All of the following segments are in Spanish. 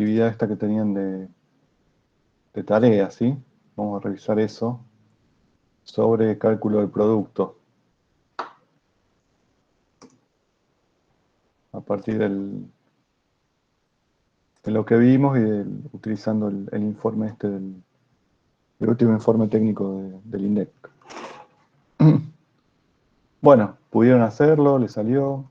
actividad esta que tenían de tarea, ¿sí? Vamos a revisar eso sobre cálculo del producto. A partir de lo que vimos y utilizando el informe el último informe técnico del INDEC. Bueno, pudieron hacerlo, les salió.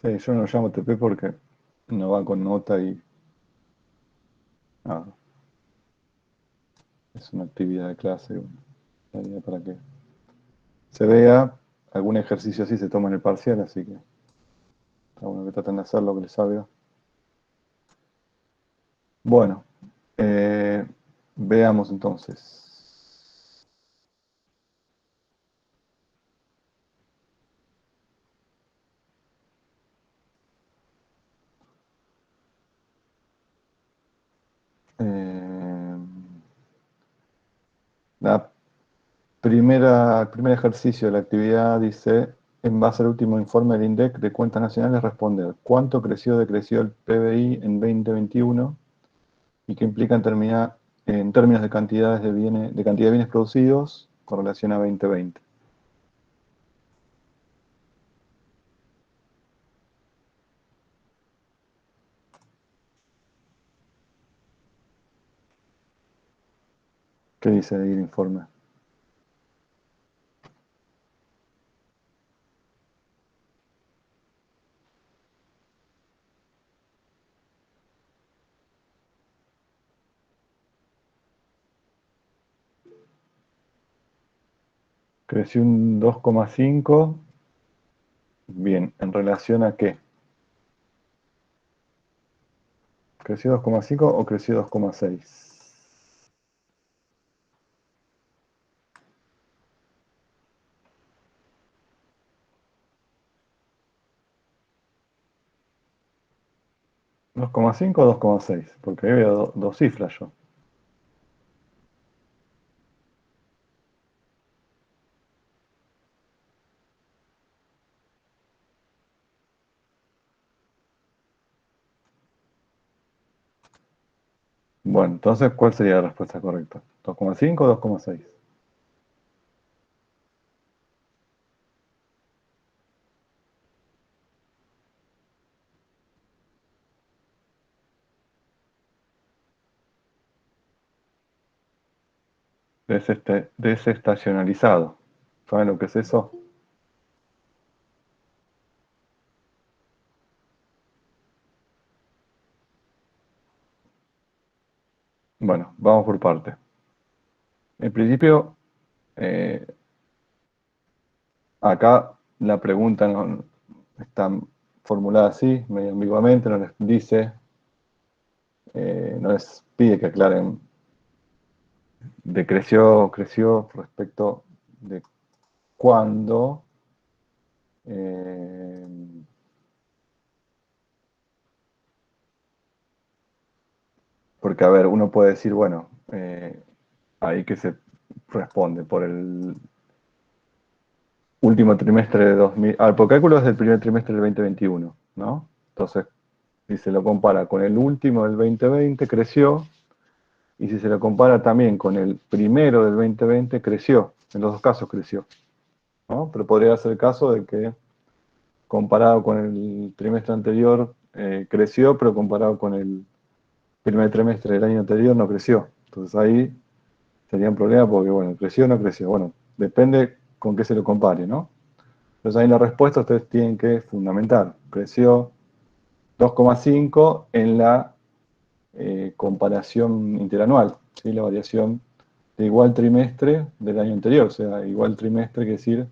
Sí, yo no lo llamo TP porque no va con nota y nada, es una actividad de clase. Bueno, la idea para que se vea, algún ejercicio así se toma en el parcial, así que está bueno que traten de hacer lo que les salga. Bueno, eh, veamos entonces. Eh, el primer ejercicio de la actividad dice, en base al último informe del INDEC de Cuentas Nacionales, responder cuánto decreció el PBI en 2021 y qué implica en términos de cantidades de cantidad de bienes producidos con relación a 2020. ¿Qué dice ahí el informe? Creció un 2,5. Bien, ¿en relación a qué? ¿Creció 2,5 o creció 2,6? 2,5 o 2,6, porque ahí veo dos cifras yo. Bueno, entonces, ¿cuál sería la respuesta correcta? ¿2,5 o 2,6? Desestacionalizado. ¿Saben lo que es eso? Bueno, vamos por parte. En principio, eh, acá la pregunta no está formulada así, medio ambiguamente, no les dice, no les pide que aclaren creció respecto de cuándo. eh, Porque, a ver, uno puede decir, bueno, ahí que se responde por el último trimestre de 2000. Por cálculo es del primer trimestre del 2021, ¿no? Entonces, si se lo compara con el último del 2020, creció. Y si se lo compara también con el primero del 2020, creció. En los dos casos creció, ¿no? Pero podría ser el caso de que comparado con el trimestre anterior, creció, pero comparado con el primer trimestre del año anterior no creció. Entonces ahí sería un problema porque, bueno, creció o no creció. Bueno, depende con qué se lo compare, ¿no? Entonces ahí en la respuesta ustedes tienen que fundamentar. Creció 2,5 en la comparación interanual, ¿sí? La variación de igual trimestre del año anterior. O sea, igual trimestre, quiere decir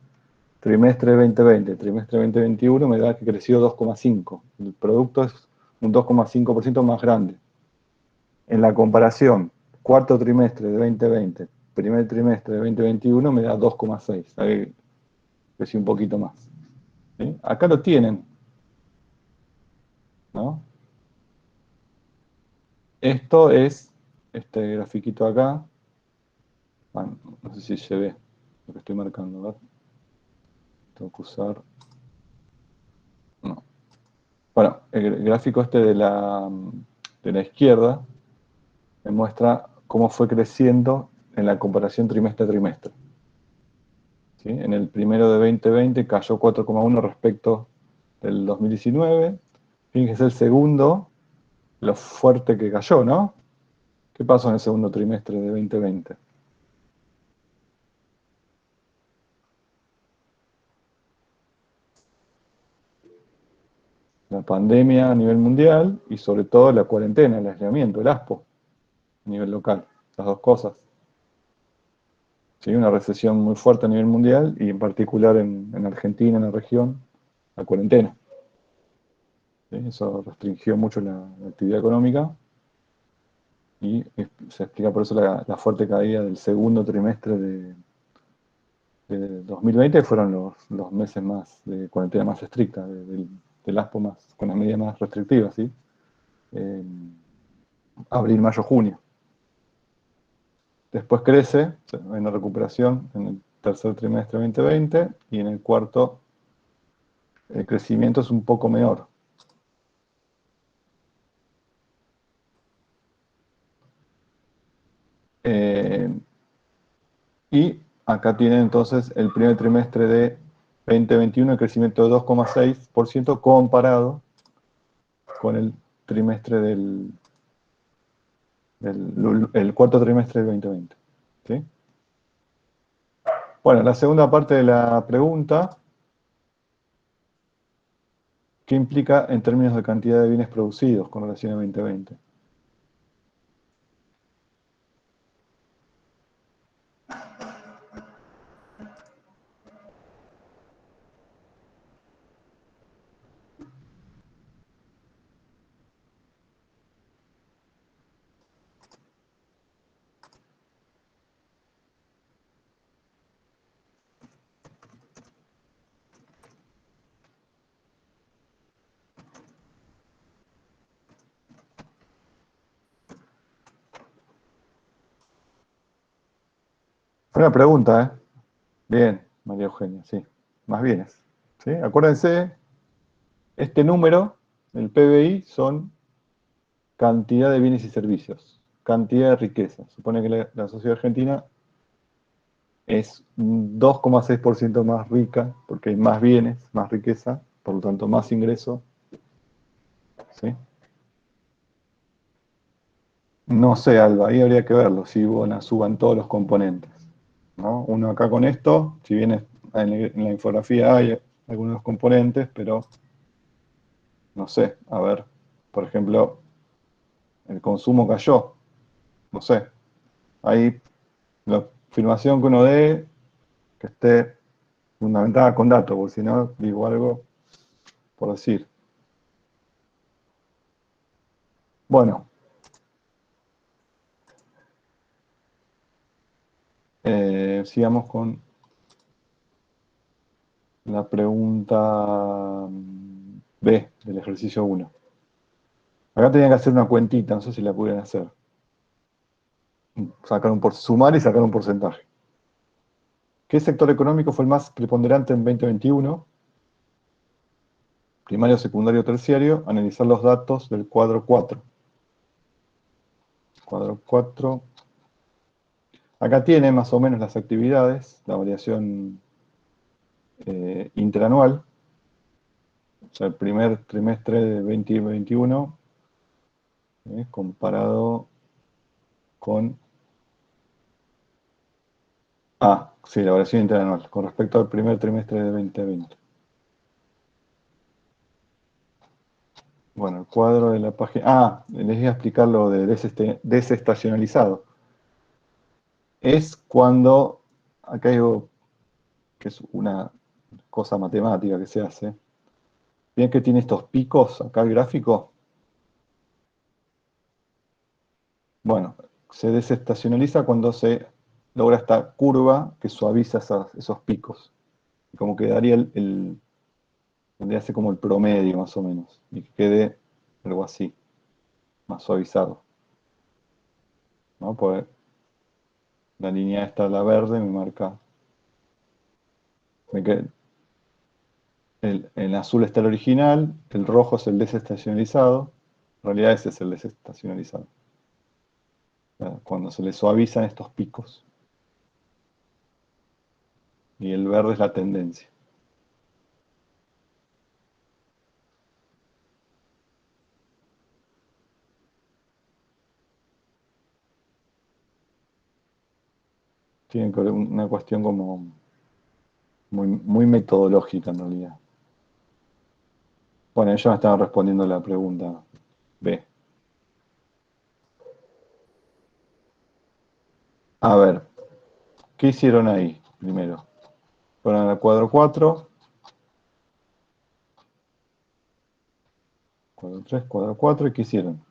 trimestre 2020, trimestre 2021 me da que creció 2,5. El producto es un 2,5% más grande. En la comparación, cuarto trimestre de 2020, primer trimestre de 2021 me da 2,6. Ahí creció un poquito más. ¿Sí? Acá lo tienen, ¿no? Esto es este grafiquito acá. Bueno, no sé si se ve lo que estoy marcando, ¿verdad? Tengo que usar... No. Bueno, el gráfico este de la izquierda me muestra cómo fue creciendo en la comparación trimestre a trimestre. ¿Sí? En el primero de 2020 cayó 4,1 respecto del 2019. Fíjense el segundo, lo fuerte que cayó, ¿no? ¿Qué pasó en el segundo trimestre de 2020? La pandemia a nivel mundial y sobre todo la cuarentena, el aislamiento, el ASPO a nivel local, las dos cosas. Sí, una recesión muy fuerte a nivel mundial y en particular en Argentina, en la región, la cuarentena. ¿Sí? Eso restringió mucho la actividad económica y se explica por eso la fuerte caída del segundo trimestre de 2020, que fueron los meses más de cuarentena más estricta, del ASPO más, con las medidas más restrictivas, ¿sí? Eh, abril, mayo, junio. Después crece, hay una recuperación en el tercer trimestre 2020 y en el cuarto el crecimiento es un poco menor. Eh, y acá tienen entonces el primer trimestre de 2021, el crecimiento de 2,6% comparado con el trimestre el cuarto trimestre del 2020. ¿Sí? Bueno, la segunda parte de la pregunta, ¿qué implica en términos de cantidad de bienes producidos con relación a 2020? Buena pregunta, ¿eh? Bien, María Eugenia, sí. Más bienes. ¿Sí? Acuérdense, este número, el PBI, son cantidad de bienes y servicios, cantidad de riqueza. Supone que la sociedad argentina es un 2,6% más rica porque hay más bienes, más riqueza, por lo tanto más ingreso. ¿Sí? No sé, Alba, ahí habría que verlo, si suban todos los componentes. ¿No? Uno acá con esto, si bien en la infografía hay algunos componentes, pero no sé, a ver, por ejemplo, el consumo cayó, no sé, ahí la afirmación que uno dé, que esté fundamentada con datos, porque si no, digo algo por decir. Bueno, sigamos con la pregunta B del ejercicio 1. Acá tenían que hacer una cuentita, no sé si la pudieran hacer. Sumar y sacar un porcentaje. ¿Qué sector económico fue el más preponderante en 2021? Primario, secundario, terciario. Analizar los datos del cuadro 4. Cuadro 4. Acá tiene más o menos las actividades, la variación interanual. O sea, el primer trimestre de 2021 comparado con... Ah, sí, la variación interanual, con respecto al primer trimestre de 2020. Bueno, el cuadro de la página... Ah, les voy a explicar lo de desestacionalizado. Es cuando... Acá hay algo que es una cosa matemática que se hace. Ven que tiene estos picos acá el gráfico. Bueno, se desestacionaliza cuando se logra esta curva que suaviza esos picos. Y como quedaría donde hace como el promedio más o menos. Y que quede algo así, más suavizado. ¿No? Pues la línea esta, la verde, me marca. Me queda- En azul está el original, el rojo es el desestacionalizado. En realidad ese es el desestacionalizado. Cuando se le suavizan estos picos. Y el verde es la tendencia. Tiene que ver una cuestión como muy metodológica en realidad. Bueno, ellos me estaban respondiendo la pregunta B. A ver, ¿qué hicieron ahí primero? Fueron al cuadro 4, cuadro 3, cuadro 4, ¿y qué hicieron?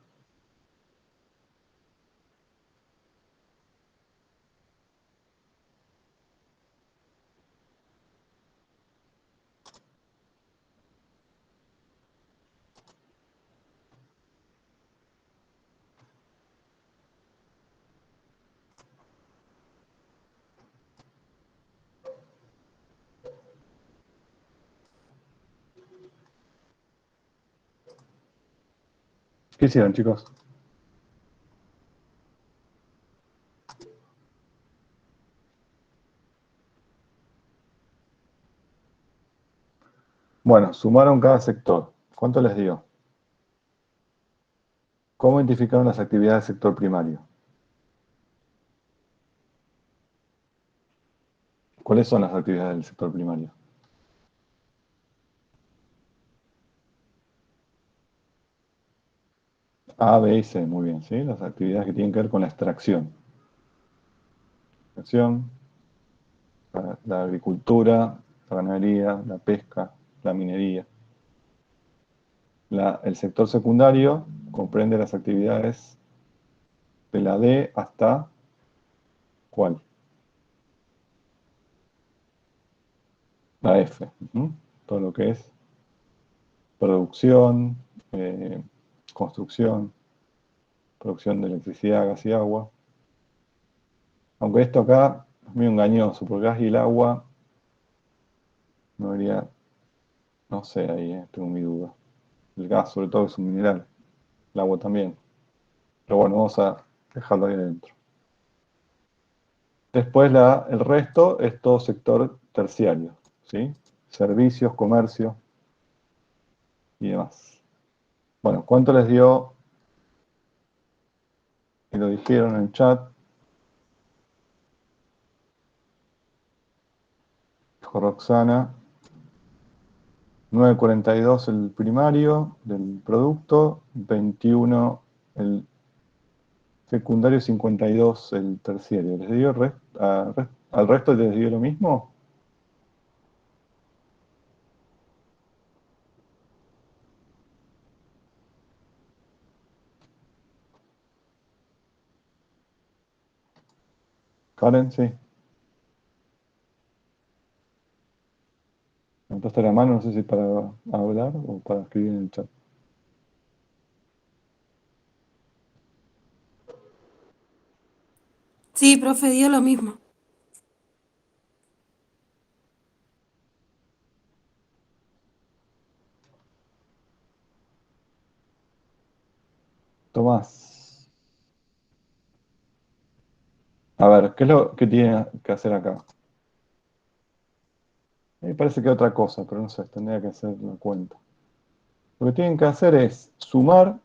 ¿Qué hicieron, chicos? Bueno, sumaron cada sector. ¿Cuánto les dio? ¿Cómo identificaron las actividades del sector primario? ¿Cuáles son las actividades del sector primario? A, B y C, muy bien, ¿sí? Las actividades que tienen que ver con la extracción. Extracción, la agricultura, la ganadería, la pesca, la minería. El sector secundario comprende las actividades de la D hasta ¿cuál? La F. Ujú. Todo lo que es producción, eh, construcción, producción de electricidad, gas y agua. Aunque esto acá es muy engañoso, porque gas y el agua no debería, no sé, ahí tengo mi duda. El gas sobre todo es un mineral, el agua también. Pero bueno, vamos a dejarlo ahí adentro. Después el resto es todo sector terciario, ¿sí? Servicios, comercio y demás. Bueno, ¿cuánto les dio? Y lo dijeron en el chat, dijo Roxana, 9,42 el primario del producto, 21 el secundario, 52 el terciario. ¿Les dio al resto les dio lo mismo? Karen, sí. Me levantaste la mano, no sé si para hablar o para escribir en el chat. Sí, profe, dio lo mismo. Tomás, a ver, ¿qué es lo que tiene que hacer acá? Me parece que otra cosa, pero no sé, tendría que hacer la cuenta. Lo que tienen que hacer es sumar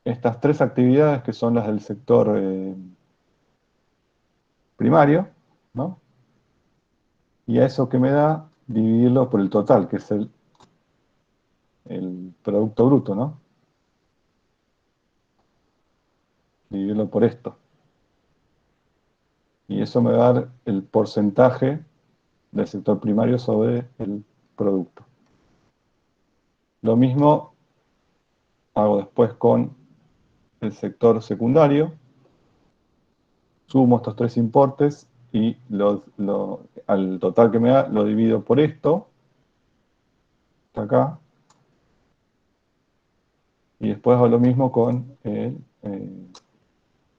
estas tres actividades que son las del sector primario, ¿no? Y a eso que me da, dividirlo por el total, que es el Producto Bruto, ¿no? Dividirlo por esto. Y eso me va a dar el porcentaje del sector primario sobre el producto. Lo mismo hago después con el sector secundario, sumo estos tres importes y al total que me da lo divido por esto, acá, y después hago lo mismo con el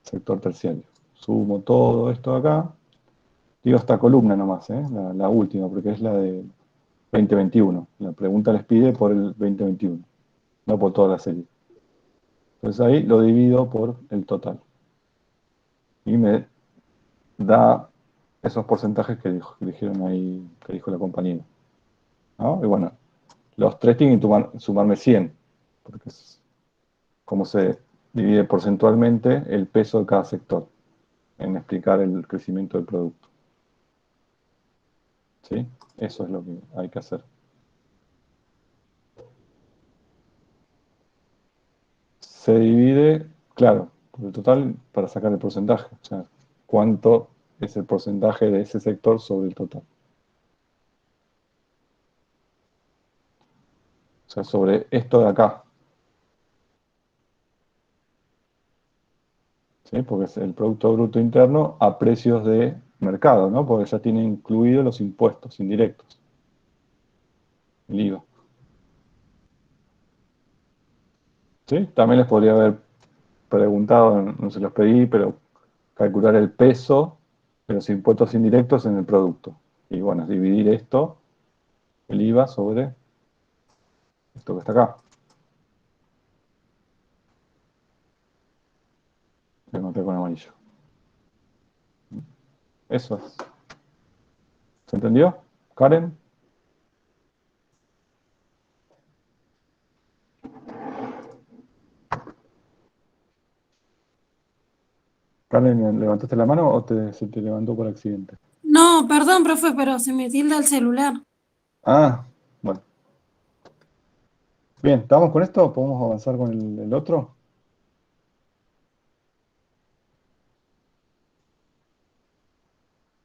sector terciario. Sumo todo esto acá Digo esta columna nomás, la última, porque es la de 2021. La pregunta les pide por el 2021, no por toda la serie. Entonces ahí lo divido por el total. Y me da esos porcentajes que dijeron ahí, que dijo la compañía, ¿no? Y bueno, los tres tienen que sumarme 100, porque es como se divide porcentualmente el peso de cada sector en explicar el crecimiento del producto. ¿Sí? Eso es lo que hay que hacer. Se divide, claro, por el total para sacar el porcentaje. O sea, cuánto es el porcentaje de ese sector sobre el total. O sea, sobre esto de acá. ¿Sí? Porque es el Producto Bruto Interno a precios de mercado, ¿no? Porque ya tiene incluidos los impuestos indirectos, el IVA. ¿Sí? También les podría haber preguntado, no se los pedí, pero calcular el peso de los impuestos indirectos en el producto. Y bueno, dividir esto, el IVA, sobre esto que está acá. Lo noté con amarillo. Eso es. ¿Se entendió? ¿Karen? ¿Karen, levantaste la mano o se te levantó por accidente? No, perdón, profe, pero se me tilda el celular. Ah, bueno. Bien, ¿estamos con esto? ¿Podemos avanzar con el otro?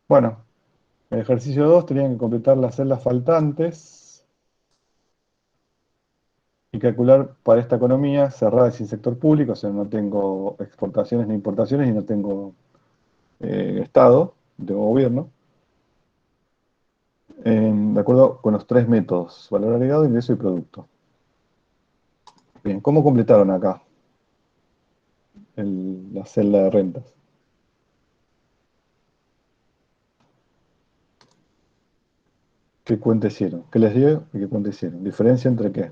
Bueno, el ejercicio 2 tenían que completar las celdas faltantes y calcular para esta economía cerrada y sin sector público, o sea, no tengo exportaciones ni importaciones y no tengo Estado, no tengo gobierno, de acuerdo con los tres métodos, valor agregado, ingreso y producto. Bien, ¿cómo completaron acá la celda de rentas? ¿Qué cuenta hicieron? ¿Qué les dio y qué cuenta hicieron? ¿Diferencia entre qué?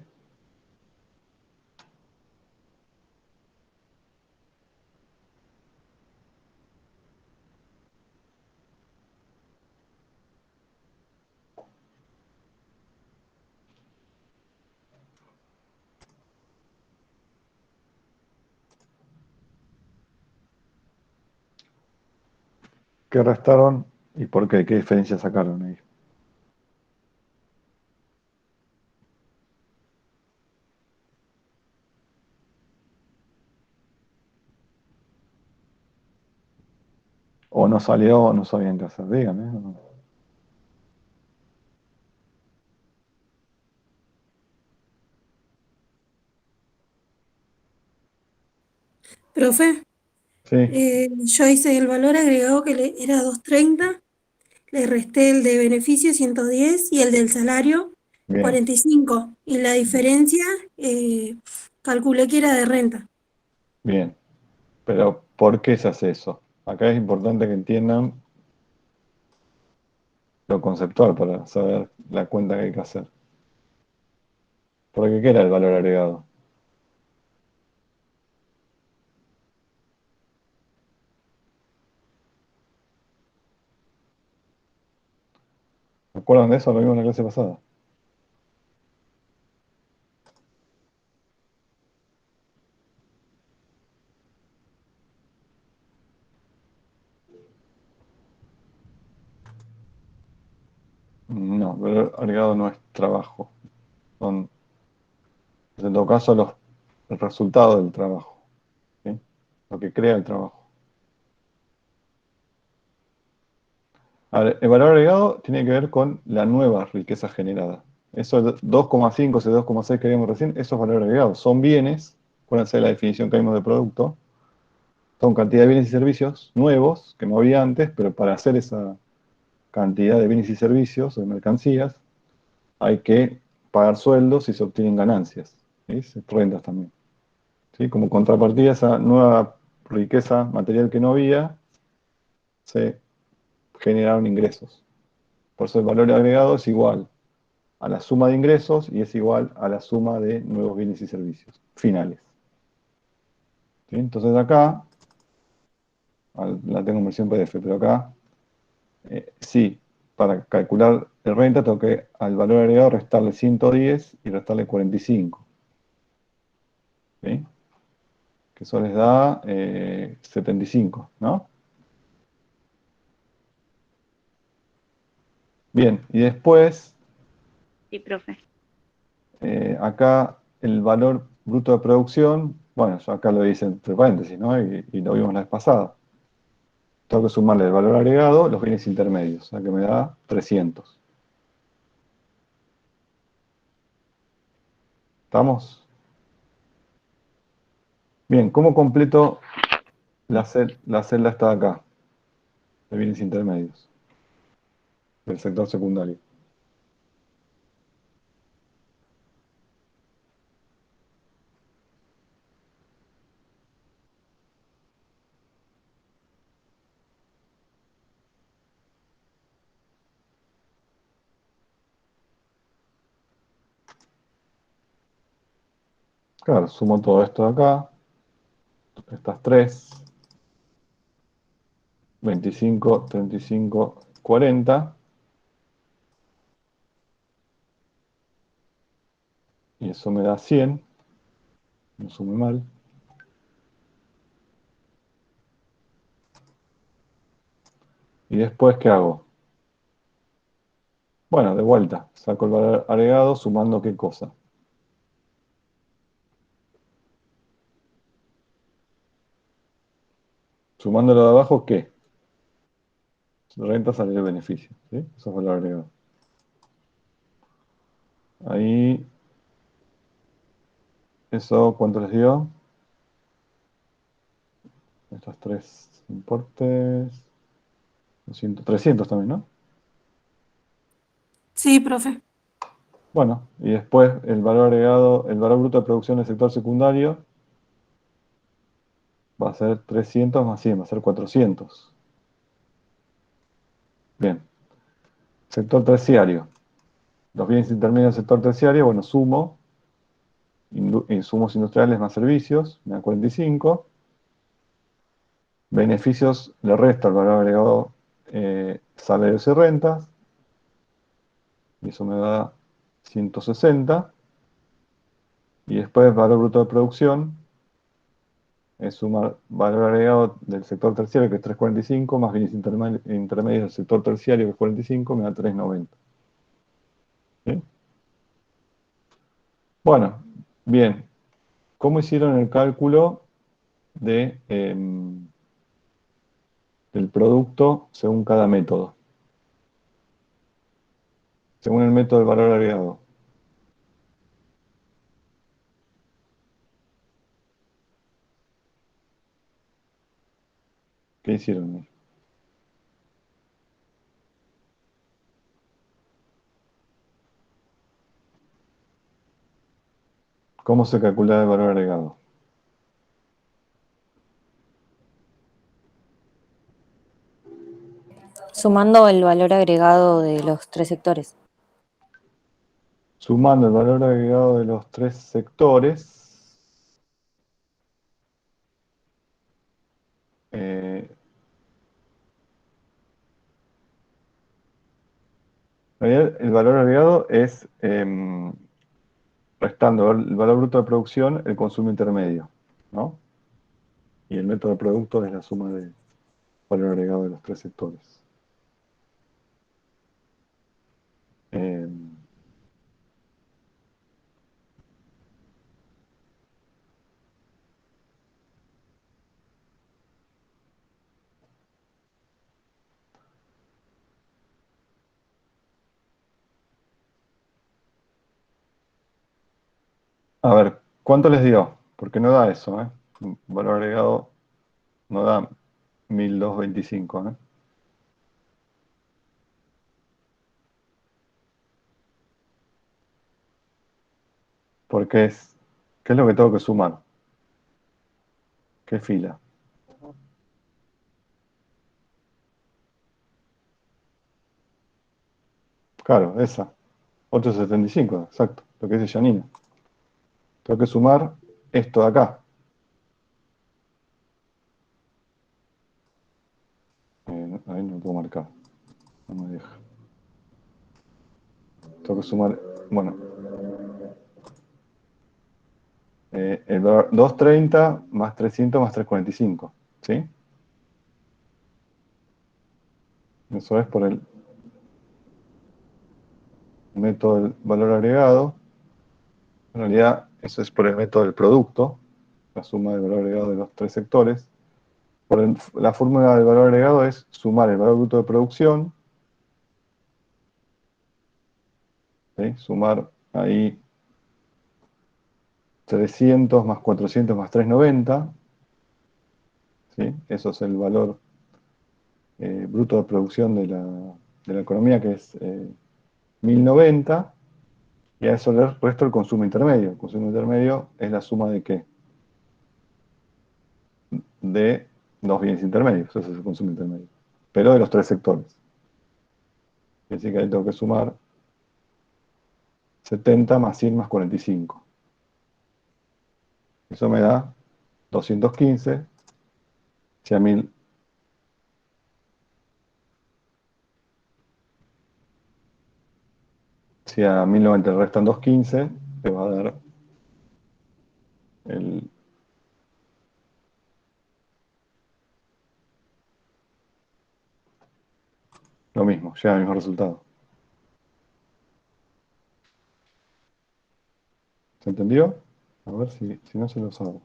¿Qué restaron y por qué? ¿Qué diferencia sacaron ahí? ¿O no salió o no sabían qué hacer? Díganme. Profe, Sí, yo hice el valor agregado que era 230, le resté el de beneficio 110 y el del salario bien, 45. Y la diferencia calculé que era de renta. bien. Pero ¿por qué se hace eso? Acá es importante que entiendan lo conceptual para saber la cuenta que hay que hacer. Porque ¿qué era el valor agregado? ¿Se acuerdan de eso? Lo vimos en la clase pasada. No, el valor agregado no es trabajo. Son, en todo caso, el resultado del trabajo. ¿Sí? Lo que crea el trabajo. A ver, el valor agregado tiene que ver con la nueva riqueza generada. Eso es 2,5, ese 2,6 que vimos recién, eso es valor agregado. Son bienes, acuérdense de la definición que vimos de producto, son cantidad de bienes y servicios nuevos, que no había antes, pero para hacer esa cantidad de bienes y servicios, de mercancías, hay que pagar sueldos y se obtienen ganancias, ¿sí? Rentas también. ¿Sí? Como contrapartida a esa nueva riqueza material que no había, se generaron ingresos. Por eso el valor agregado es igual a la suma de ingresos y es igual a la suma de nuevos bienes y servicios finales. ¿Sí? Entonces acá, la tengo en versión PDF, pero acá, sí, para calcular el renta tengo que al valor agregado restarle 110 y restarle 45. ¿Sí? Que eso les da 75, ¿no? Bien, y después, Sí, profe. acá el valor bruto de producción, bueno, yo acá lo hice entre paréntesis, ¿no? Y lo vimos la vez pasada. Tengo que sumarle el valor agregado los bienes intermedios, o sea que me da 300. ¿Estamos? Bien, ¿cómo completo la celda está acá, de bienes intermedios, del sector secundario? Claro, sumo todo esto de acá, estas tres, 25, 35, 40, y eso me da 100, no sume mal. ¿Y después qué hago? Bueno, de vuelta, saco el valor agregado sumando qué cosa. Sumándolo de abajo, ¿qué? Renta, salario, beneficio. ¿Sí? Eso es valor agregado. Ahí, ¿eso cuánto les dio? Estos tres importes. 200, 300 también, ¿no? Sí, profe. Bueno, y después el valor agregado, el valor bruto de producción del sector secundario va a ser 300 más 100, va a ser 400. Bien. Sector terciario. Los bienes intermedios del sector terciario, bueno, sumo insumos industriales más servicios, me da 45. Beneficios le resto el valor agregado salarios y rentas, y eso me da 160. Y después valor bruto de producción es sumar valor agregado del sector terciario, que es 345, más bienes intermedios del sector terciario, que es 45, me da 390. ¿Sí? Bueno, bien. ¿Cómo hicieron el cálculo del producto según cada método? Según el método del valor agregado. ¿Qué hicieron? ¿Cómo se calcula el valor agregado? Sumando el valor agregado de los tres sectores. Sumando el valor agregado de los tres sectores, eh, en realidad el valor agregado es restando el valor bruto de producción, el consumo intermedio, ¿no? Y el método de producto es la suma del valor agregado de los tres sectores. Eh, a ver, ¿cuánto les dio? Porque no da eso, ¿eh? Valor agregado no da 1225, ¿eh? Porque ¿qué es lo que tengo que sumar? ¿Qué fila? Claro, esa. 875, exacto, lo que dice Janina. Tengo que sumar esto de acá. Ahí no puedo marcar. No me deja. Tengo que sumar, bueno, el valor 230 más 300 más 345. ¿Sí? Eso es por el método del valor agregado. En realidad, eso es por el método del producto, la suma del valor agregado de los tres sectores. La fórmula del valor agregado es sumar el valor bruto de producción, ¿sí? Sumar ahí 300 más 400 más 390, ¿sí? Eso es el valor bruto de producción de la economía, que es 1090, y a eso le resto el consumo intermedio. El consumo intermedio es la suma de ¿qué? De dos bienes intermedios, ese es el consumo intermedio, pero de los tres sectores. Así que ahí tengo que sumar 70 más 100 más 45. Eso me da 215. Si a 1000, si a 1090 le restan 215, te va a dar el, lo mismo, llega al mismo resultado. ¿Se entendió? A ver si no se lo sabe.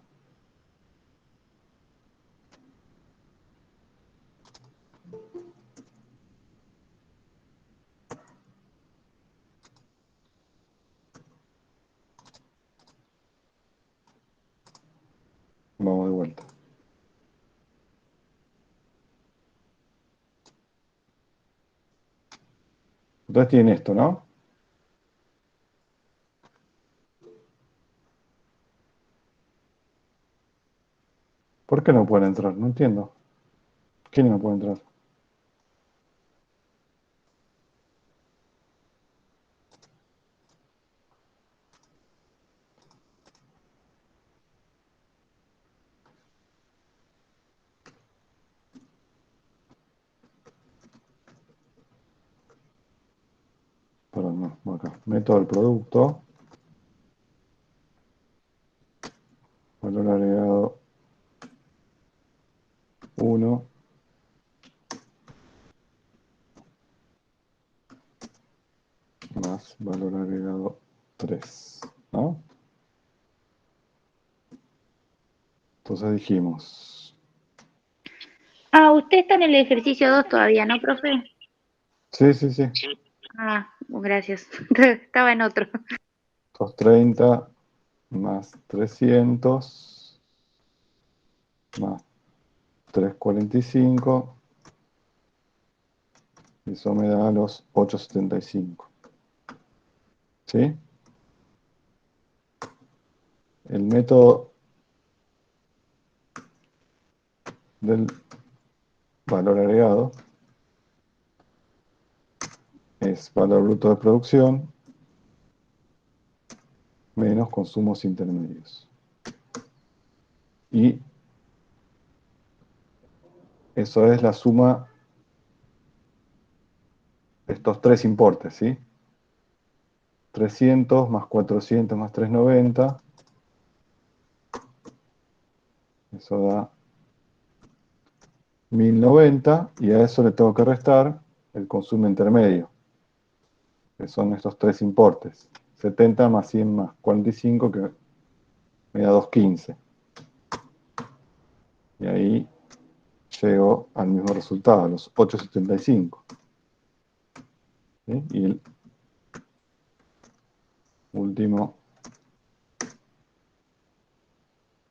Vamos de vuelta. Entonces tienen esto, ¿no? ¿Por qué no pueden entrar? No entiendo. ¿Quién no puede entrar? Perdón, no, acá. Método del producto. Valor agregado 1 más valor agregado 3, ¿no? Entonces dijimos, Usted está en el ejercicio 2 todavía, ¿no, profe? sí, sí, sí, Gracias. Estaba en otro. 230 más 300 más 345, y eso me da los 875. ¿Sí? El método del valor agregado es valor bruto de producción menos consumos intermedios. Y eso es la suma de estos tres importes, ¿sí? 300 más 400 más 390, eso da 1090, y a eso le tengo que restar el consumo intermedio, que son estos tres importes. 70 más 100 más 45, que me da 215. Y ahí llego al mismo resultado, a los 875. ¿Sí? Y el último.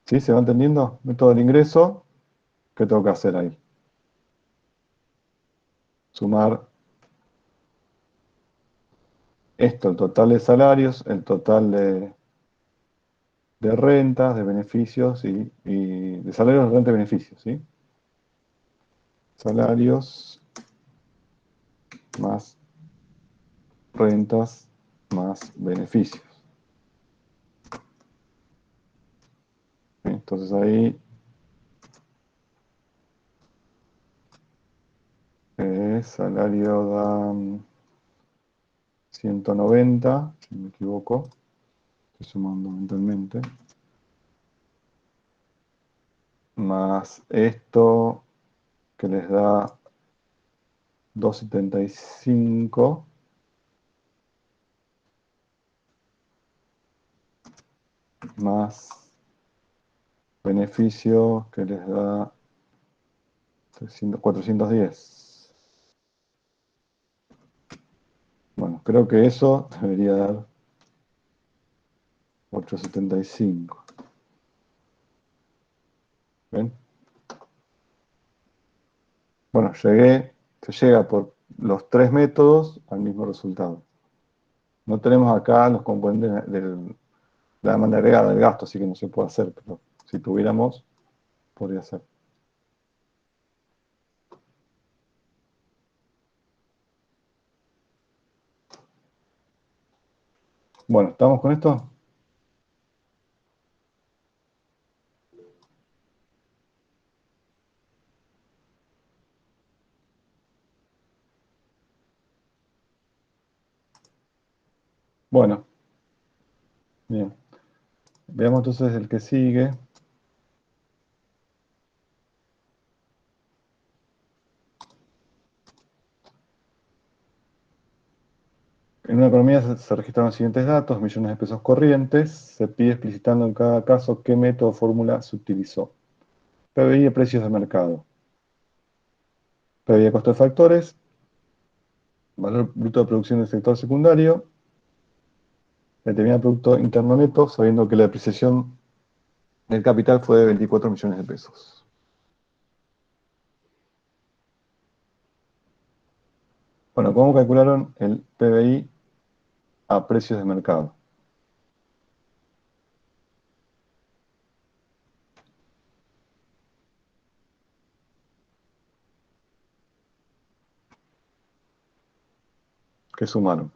¿Sí? ¿Se va entendiendo? Método del ingreso. ¿Qué tengo que hacer ahí? Sumar esto, el total de salarios, el total de rentas, de beneficios y de salarios, de renta y beneficios, ¿sí? Salarios más rentas más beneficios. Entonces ahí salario da 190, si no me equivoco. Estoy sumando mentalmente. Más esto que les da 275. Más beneficio que les da 410. Bueno, creo que eso debería dar 875. ¿Ven? Bueno, se llega por los tres métodos al mismo resultado. No tenemos acá los componentes de la demanda agregada del gasto, así que no se puede hacer, pero si tuviéramos, podría ser. Bueno, ¿estamos con esto? Bueno, bien. Veamos entonces el que sigue. En una economía se registraron los siguientes datos: millones de pesos corrientes. Se pide explicitando en cada caso qué método o fórmula se utilizó. PBI de precios de mercado. PBI de costo de factores. Valor bruto de producción del sector secundario. Determina el Producto Interno Neto, sabiendo que la depreciación del capital fue de 24 millones de pesos. Bueno, ¿cómo calcularon el PBI a precios de mercado? ¿Qué sumaron?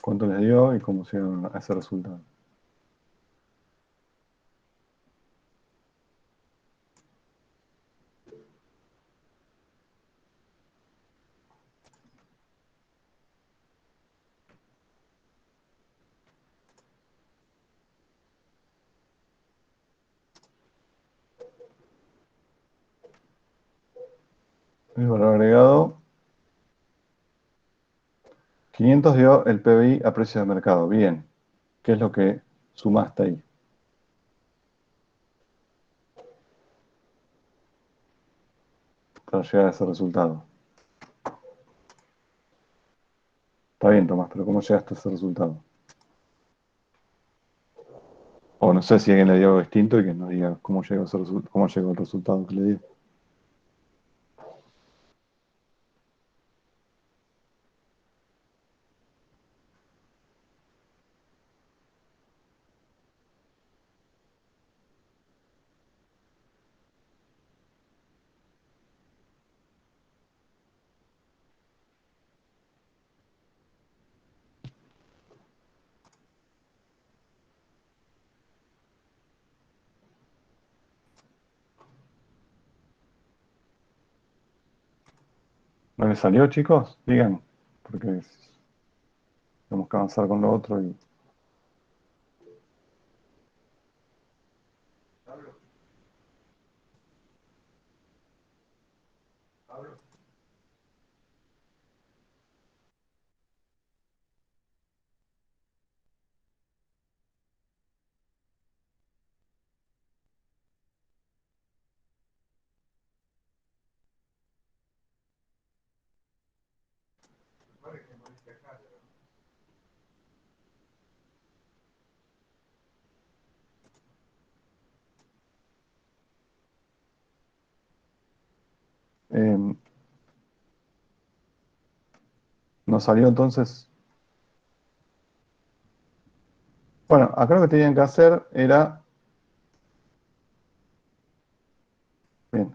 ¿Cuánto les dio y cómo llegaron a ese resultado? El valor agregado. 500 dio el PBI a precios de mercado. Bien. ¿Qué es lo que sumaste ahí? Para llegar a ese resultado. Está bien, Tomás, pero ¿cómo llegaste a ese resultado? O no sé si alguien le dio algo distinto y que nos diga cómo llegó, cómo llegó el resultado que le dio. ¿No le salió, chicos? Digan, porque tenemos que avanzar con lo otro y... Nos salió entonces Bueno, acá lo que tenían que hacer era... Bien,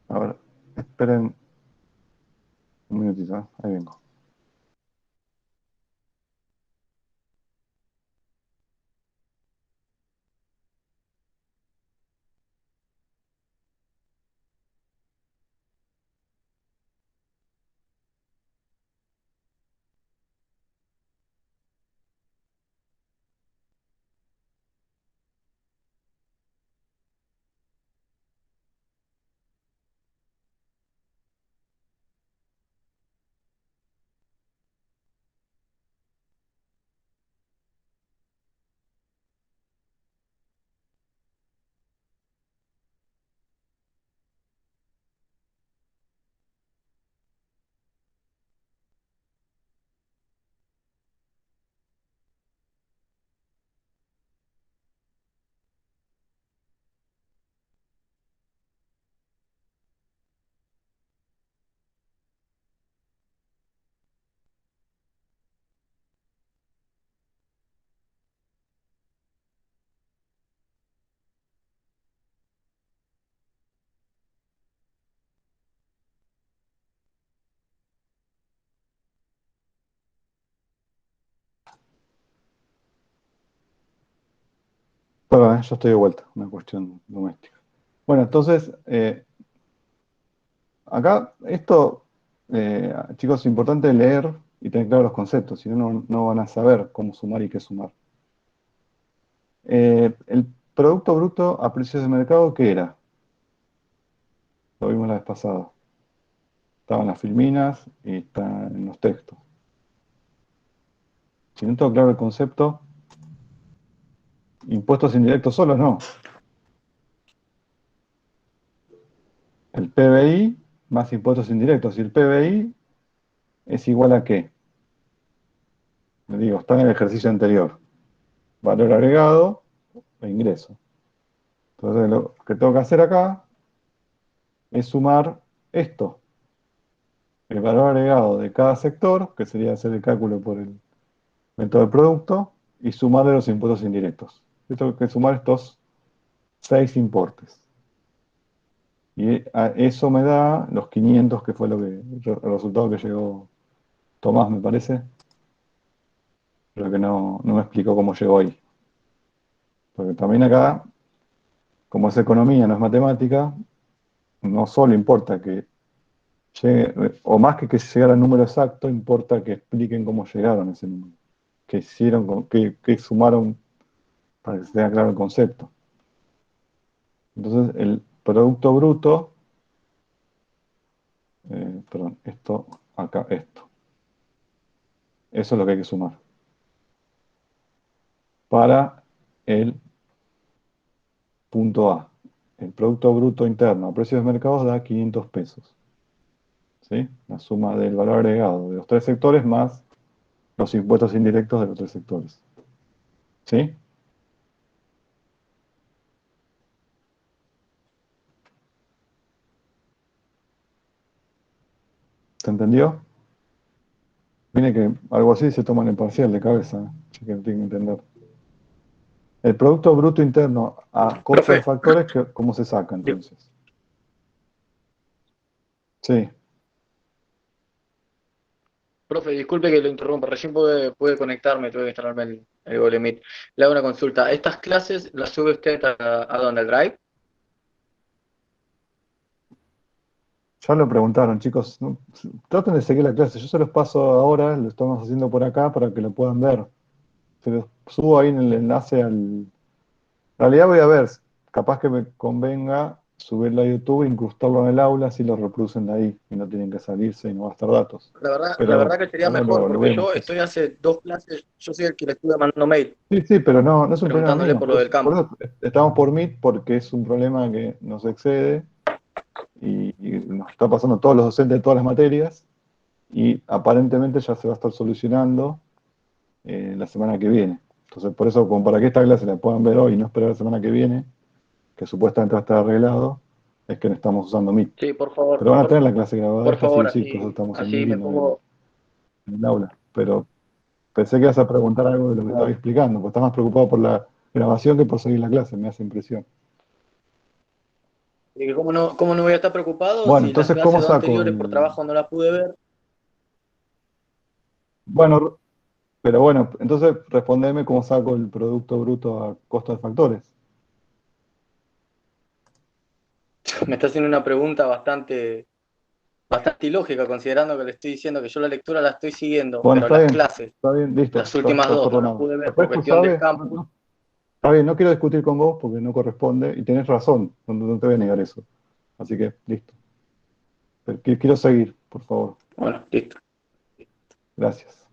a ver, esperen un minutito, ¿eh? Ahí vengo. Perdón, yo estoy de vuelta, una cuestión doméstica. Bueno, entonces, acá esto, chicos, es importante leer y tener claros los conceptos, si no, no van a saber cómo sumar y qué sumar. El Producto Bruto a precios de mercado, ¿qué era? Lo vimos la vez pasada. Estaban las filminas y está en los textos. Si no tengo claro el concepto, impuestos indirectos solos no. El PBI más impuestos indirectos. Y el PBI es igual a ¿qué? Le digo, está en el ejercicio anterior. Valor agregado e ingreso. Entonces lo que tengo que hacer acá es sumar esto. El valor agregado de cada sector, que sería hacer el cálculo por el método de producto, y sumarle los impuestos indirectos. Yo tengo que sumar estos 6 importes. Y eso me da los 500, que fue el resultado que llegó Tomás, me parece. Pero que no me explicó cómo llegó ahí. Porque también acá, como es economía, no es matemática, no solo importa que llegue, o más que llegara al número exacto, importa que expliquen cómo llegaron a ese número. Qué hicieron, qué sumaron, para que se tenga claro el concepto. Entonces, el producto bruto, perdón, esto, acá, esto. Eso es lo que hay que sumar. Para el punto A. El Producto Bruto Interno a precios de mercado da 500 pesos. ¿Sí? La suma del valor agregado de los 3 sectores más los impuestos indirectos de los 3 sectores. ¿Sí? ¿Se entendió? Viene que algo así se toma en el parcial de cabeza, ¿eh? Así que no tienen que entender. El Producto Bruto Interno a costo de Profe, factores, ¿cómo se saca di- entonces? Sí. profe, disculpe que lo interrumpa, recién pude conectarme, tuve que instalarme el Google Meet. Le hago una consulta. ¿Estas clases las sube usted a dónde, al Drive? Ya lo preguntaron, chicos. Traten de seguir la clase. Yo se los paso ahora, lo estamos haciendo por acá para que lo puedan ver. Se los subo ahí en el enlace al... En realidad voy a ver, capaz que me convenga subirlo a YouTube e incrustarlo en el aula, así lo reproducen de ahí y no tienen que salirse y no gastar datos. La Pero verdad que sería ahora mejor, lo porque vemos yo eso. estoy hace 2 clases, yo soy el que le estuve mandando mail, Sí, sí, pero no es un problema preguntándole mío. por lo del Por campo. eso estamos por Meet porque es un problema que nos excede y nos está pasando a todos los docentes de todas las materias y aparentemente ya se va a estar solucionando la semana que viene. Entonces, por eso, como para que esta clase la puedan ver hoy y no esperar la semana que viene, que supuestamente va a estar arreglado, es que no estamos usando Meet. Sí, Pero van a tener la clase grabada por esta, sí, favor, sí, por eso estamos en así Meet y me no pongo, en el aula. Pero Pensé que ibas a preguntar algo de lo que estaba explicando, porque estás más preocupado por la grabación que por seguir la clase, me hace impresión. Y que cómo no voy a estar preocupado Bueno, si las entonces, ¿cómo clases dos saco anteriores por el...? trabajo no las pude ver? Bueno, pero bueno, entonces respondeme cómo saco el Producto Bruto a costo de factores. Me está haciendo una pregunta bastante ilógica, considerando que le estoy diciendo que yo la lectura la estoy siguiendo, Bueno, pero las clases, está bien, listo, las últimas estás dos, no las perdonado. pude ver por Después tú cuestión del sabes, campus. está bien, no quiero discutir con vos porque no corresponde, y tenés razón, no te voy a negar eso. Así que, listo. Pero quiero seguir, por favor. Bueno, listo. Gracias.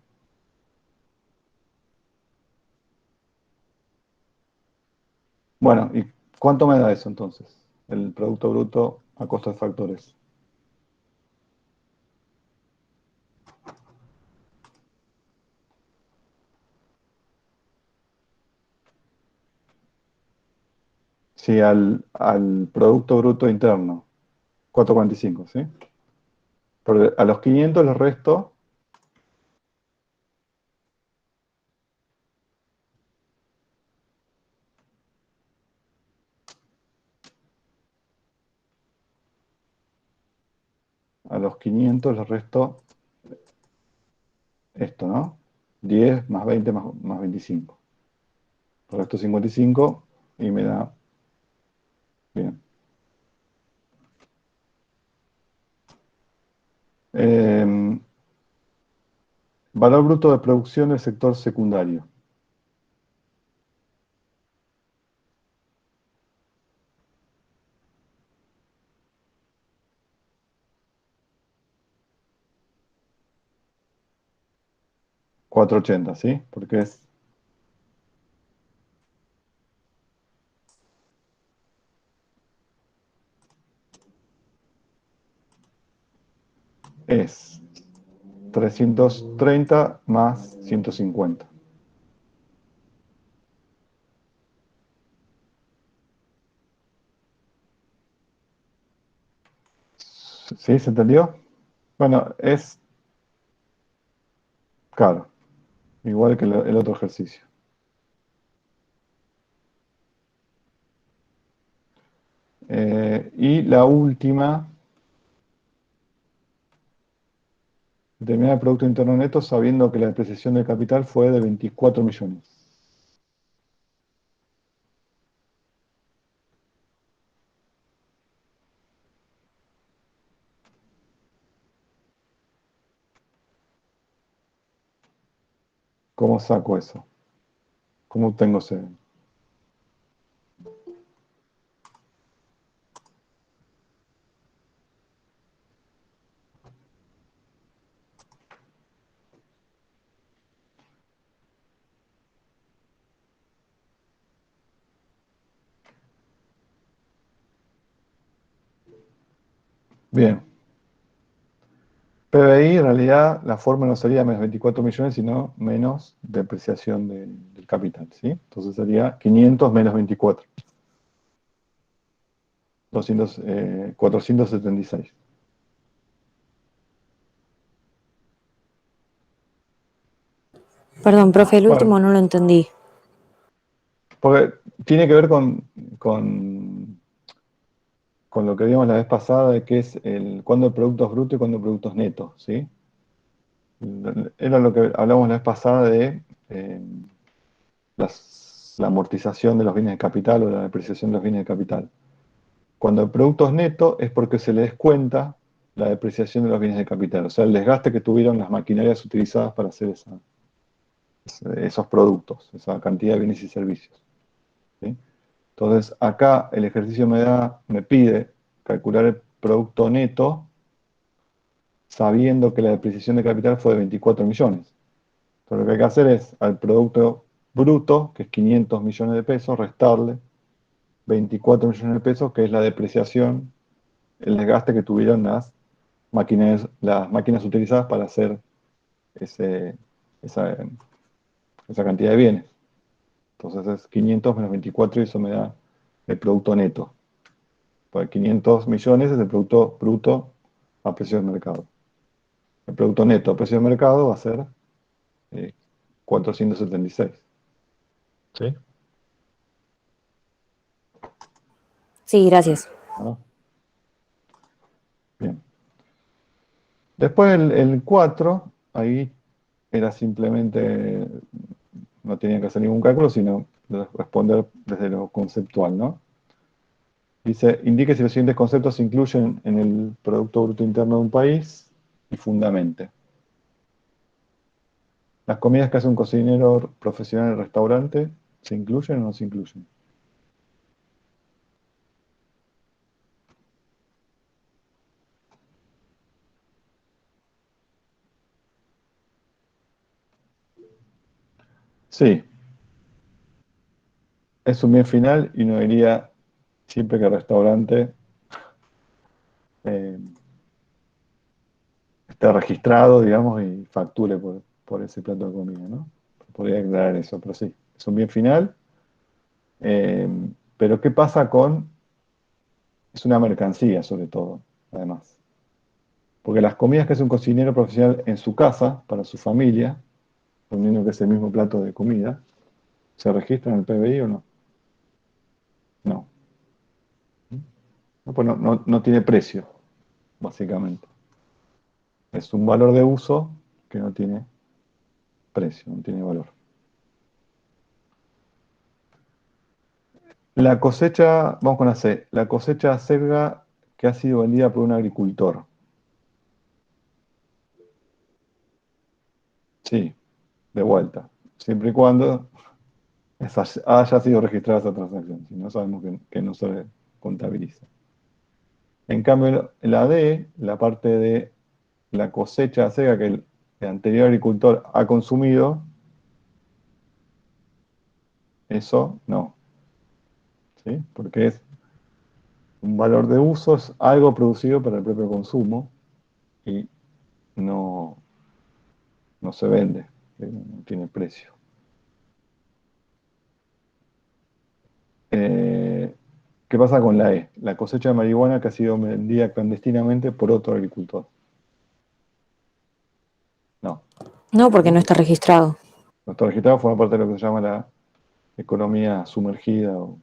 Bueno, ¿y cuánto me da eso entonces? El Producto Bruto a costo de factores. Sí, al Producto Bruto Interno, 4,45, ¿sí? Porque a los 500 les resto, a los 500 les resto esto, ¿no? 10 más 20 más 25. El resto 55 y me da, bien. Valor bruto de producción del sector secundario. $4.80, ¿sí? Porque es 330 más 150. ¿Sí? ¿Se entendió? Bueno, es claro, igual que el otro ejercicio. Y la última, determinar el Producto Interno Neto sabiendo que la depreciación del capital fue de 24 millones. ¿Cómo saco eso? ¿Cómo obtengo ese? Bien. PBI, en realidad, la forma no sería menos 24 millones, sino menos depreciación del capital, ¿sí? Entonces sería 500 menos 24. 476. Perdón, profe, el Bueno, último no lo entendí. porque tiene que ver con, con lo que vimos la vez pasada, de que es cuándo el producto es bruto y cuándo el producto es neto, ¿sí? Era lo que hablamos la vez pasada de la amortización de los bienes de capital o la depreciación de los bienes de capital. Cuando el producto es neto es porque se le descuenta la depreciación de los bienes de capital, o sea, el desgaste que tuvieron las maquinarias utilizadas para hacer esos productos, esa cantidad de bienes y servicios, ¿sí? Entonces, acá el ejercicio me pide calcular el producto neto sabiendo que la depreciación de capital fue de 24 millones. Entonces, lo que hay que hacer es al producto bruto, que es 500 millones de pesos, restarle 24 millones de pesos, que es la depreciación, el desgaste que tuvieron las máquinas utilizadas para hacer ese, esa, esa cantidad de bienes. Entonces es 500 menos 24 y eso me da el producto neto. Pues 500 millones es el producto bruto a precio de mercado. El producto neto a precio de mercado va a ser 476. ¿Sí? Sí, gracias. ¿No? Bien. Después el 4, ahí era simplemente, no tenía que hacer ningún cálculo, sino responder desde lo conceptual, ¿no? Dice, indique si los siguientes conceptos se incluyen en el Producto Bruto Interno de un país y fundamente. ¿Las comidas que hace un cocinero profesional en el restaurante se incluyen o no se incluyen? Sí, es un bien final y no iría siempre que el restaurante eh, esté registrado, digamos, y facture por ese plato de comida, ¿no? Podría aclarar eso, pero sí, es un bien final. eh, pero ¿qué pasa con? Es una mercancía, sobre todo, además. Porque las comidas que hace un cocinero profesional en su casa, para su familia, poniendo que es el mismo plato de comida, ¿se registra en el PBI o no? No. No, pues no tiene precio, básicamente. Es un valor de uso que no tiene precio, no tiene valor. La cosecha, vamos con la C, la cosecha de acelga que ha sido vendida por un agricultor. Sí, de vuelta. Siempre y cuando haya sido registrada esa transacción. Si no, sabemos que no se contabiliza. En cambio, la D, la parte de la cosecha de acelga que el anterior agricultor ha consumido, eso no. ¿Sí? Porque es un valor de uso, es algo producido para el propio consumo y no, no se vende, no tiene precio. ¿Qué pasa con la E? La cosecha de marihuana que ha sido vendida clandestinamente por otro agricultor. No, No, porque ¿sí? no está registrado. No está registrado, forma parte de lo que se llama la economía sumergida o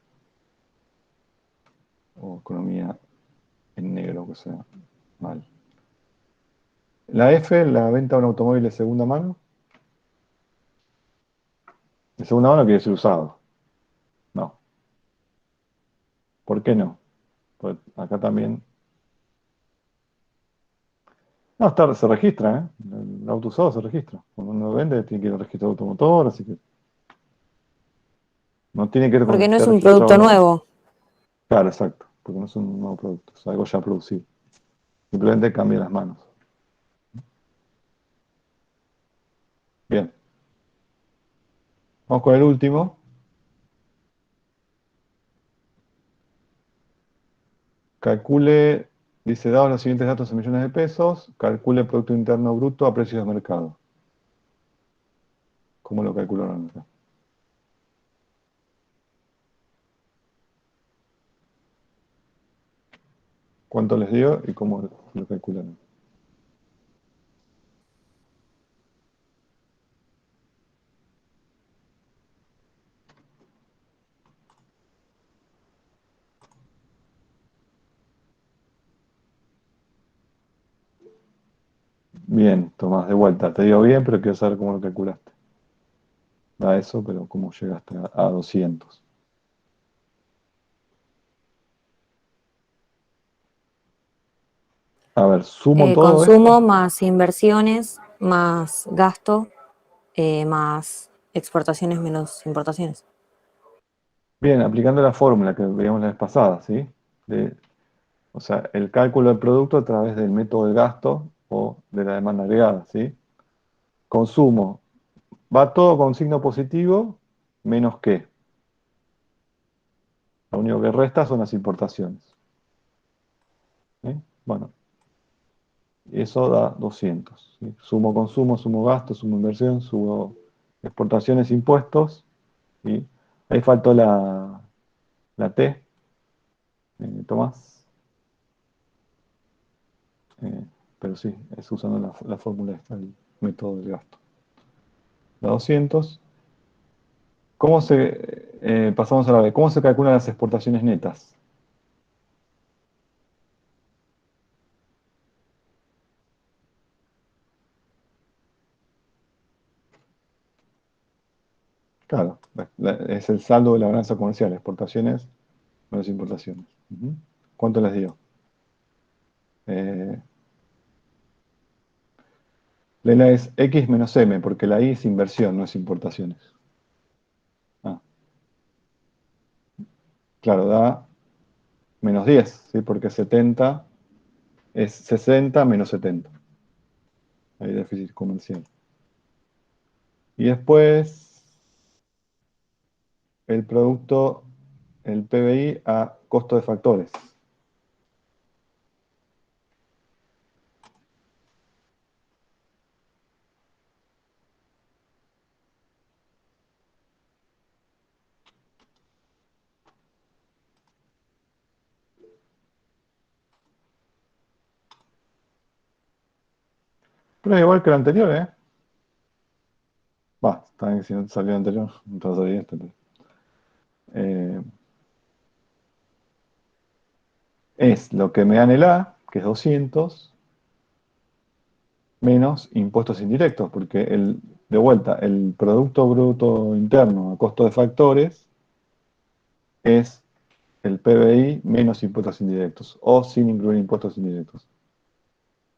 economía en negro, que sea mal. La F, la venta de un automóvil de segunda mano. De segunda mano quiere decir usado. No. ¿Por qué no? Pues acá también. No, se registra, ¿eh? El auto usado se registra. Cuando uno vende, tiene que ir al registro de automotor, así que no tiene que ver con que Porque no esté es un registrado producto o no. nuevo. Claro, exacto. Porque no es un nuevo producto, es algo ya producido. Simplemente cambia las manos. Bien. Vamos con el último. Calcule, dice, dados los siguientes datos en millones de pesos, calcule el Producto Interno Bruto a precios de mercado. ¿Cómo lo calcularon acá? ¿Cuánto les dio y cómo lo calcularon? Bien, Tomás, de vuelta. Te digo bien, pero quiero saber cómo lo calculaste. Da eso, pero cómo llegaste a 200. A ver, sumo todo Consumo esto. más inversiones, más gasto, más exportaciones menos importaciones. Bien, aplicando la fórmula que veíamos la vez pasada, ¿sí? O sea, el cálculo del producto a través del método del gasto o de la demanda agregada, ¿sí? Consumo. Va todo con signo positivo, menos que. Lo único que resta son las importaciones. ¿Sí? Bueno, eso da 200. ¿Sí? Sumo consumo, sumo gasto, sumo inversión, sumo exportaciones, impuestos. ¿Sí? Ahí faltó la T, Tomás. Pero sí, es usando la fórmula esta, el método del gasto. la 200. Pasamos a la B, ¿cómo se calculan las exportaciones netas? Claro, es el saldo de la balanza comercial, exportaciones menos importaciones. Ujú. ¿Cuánto les dio? Eh, Lela es X menos M, porque la I es inversión, no es importaciones. Ah, claro, da menos 10, ¿sí? Porque 70 es 60 menos 70. Hay déficit comercial. Y después el producto, el PBI a costo de factores. Pero es igual que el anterior, ¿eh? Va, está bien, si no te salió el anterior, no te va a salir este. Eh, es lo que me dan el A, que es 200, menos impuestos indirectos, porque de vuelta, el Producto Bruto Interno a costo de factores es el PBI menos impuestos indirectos, o sin incluir impuestos indirectos.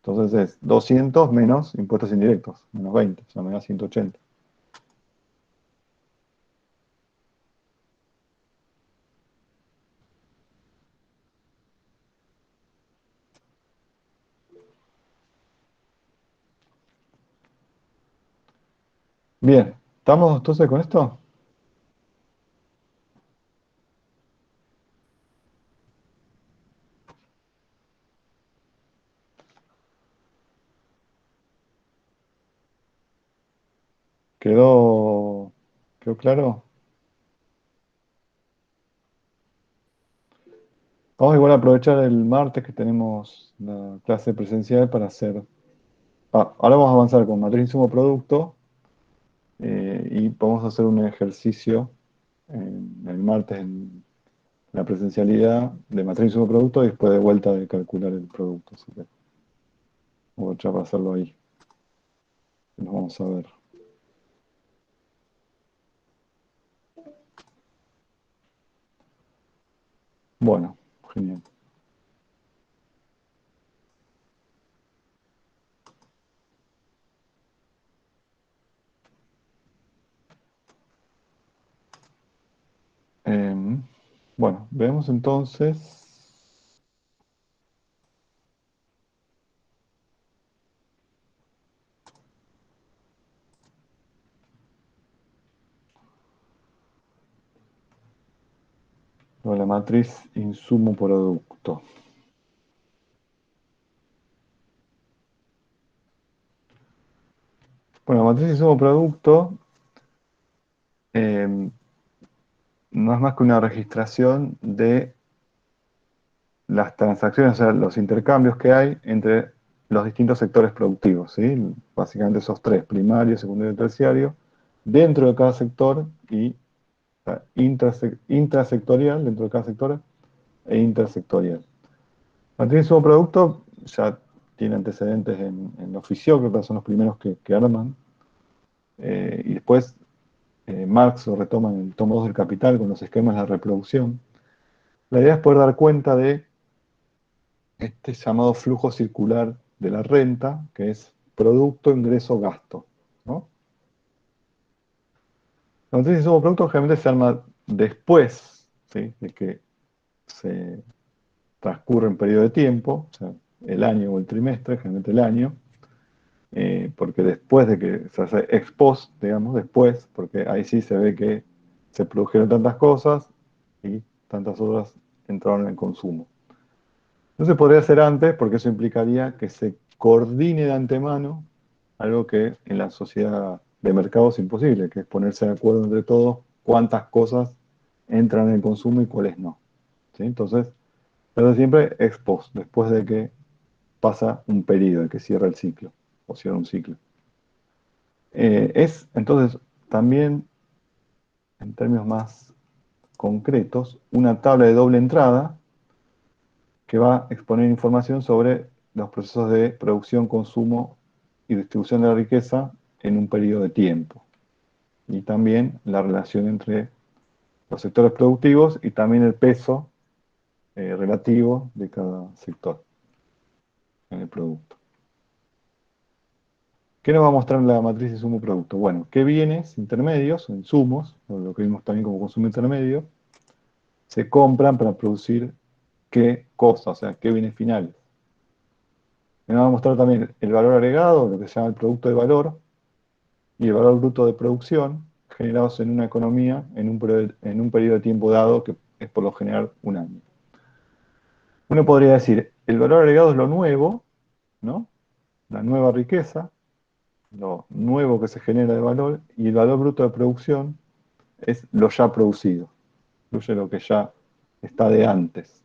Entonces es 200 menos impuestos indirectos, menos 20, o sea, me da 180. Bien, ¿estamos entonces con esto? ¿Quedó, quedó claro? Vamos igual a aprovechar el martes que tenemos la clase presencial para hacer. Ahora vamos a avanzar con matriz insumo-producto y vamos a hacer un ejercicio el martes en la presencialidad de matriz insumo-producto y después de vuelta de calcular el producto. Así que voy a echar para hacerlo ahí. Nos vamos a ver. Bueno, genial. Bueno, vemos entonces. Lo de la matriz insumo-producto. Bueno, la matriz insumo-producto no es más que una registración de las transacciones, o sea, los intercambios que hay entre los distintos sectores productivos, ¿sí? Básicamente esos tres, primario, secundario y terciario, dentro de cada sector y intrasectorial, dentro de cada sector, e intersectorial. Matriz producto ya tiene antecedentes en los fisiócratas, son los primeros que arman, y después Marx lo retoma en el tomo 2 del Capital con los esquemas de la reproducción. La idea es poder dar cuenta de este llamado flujo circular de la renta, que es producto, ingreso, gasto, ¿no? La matriz de producto generalmente se arma después, ¿sí?, de que se transcurre un periodo de tiempo, o sea, el año o el trimestre, generalmente el año, porque después de que se hace ex post, digamos, después, porque ahí sí se ve que se produjeron tantas cosas y tantas otras entraron en consumo. No se podría hacer antes porque eso implicaría que se coordine de antemano algo que en la sociedad de mercado es imposible, que es ponerse de acuerdo entre todos cuántas cosas entran en el consumo y cuáles no. ¿Sí? Entonces, pero siempre ex post, después de que pasa un periodo en que cierra el ciclo, o cierra un ciclo. Es entonces también, en términos más concretos, una tabla de doble entrada que va a exponer información sobre los procesos de producción, consumo y distribución de la riqueza en un periodo de tiempo. Y también la relación entre los sectores productivos y también el peso relativo de cada sector en el producto. ¿Qué nos va a mostrar la matriz insumo-producto? Bueno, qué bienes intermedios o insumos, o lo que vimos también como consumo intermedio, se compran para producir qué cosa, o sea, qué bienes finales. Me va a mostrar también el valor agregado, lo que se llama el producto de valor, y el valor bruto de producción, generados en una economía en un periodo de tiempo dado, que es por lo general un año. Uno podría decir, el valor agregado es lo nuevo, ¿no? La nueva riqueza, lo nuevo que se genera de valor, y el valor bruto de producción es lo ya producido, incluye lo que ya está de antes.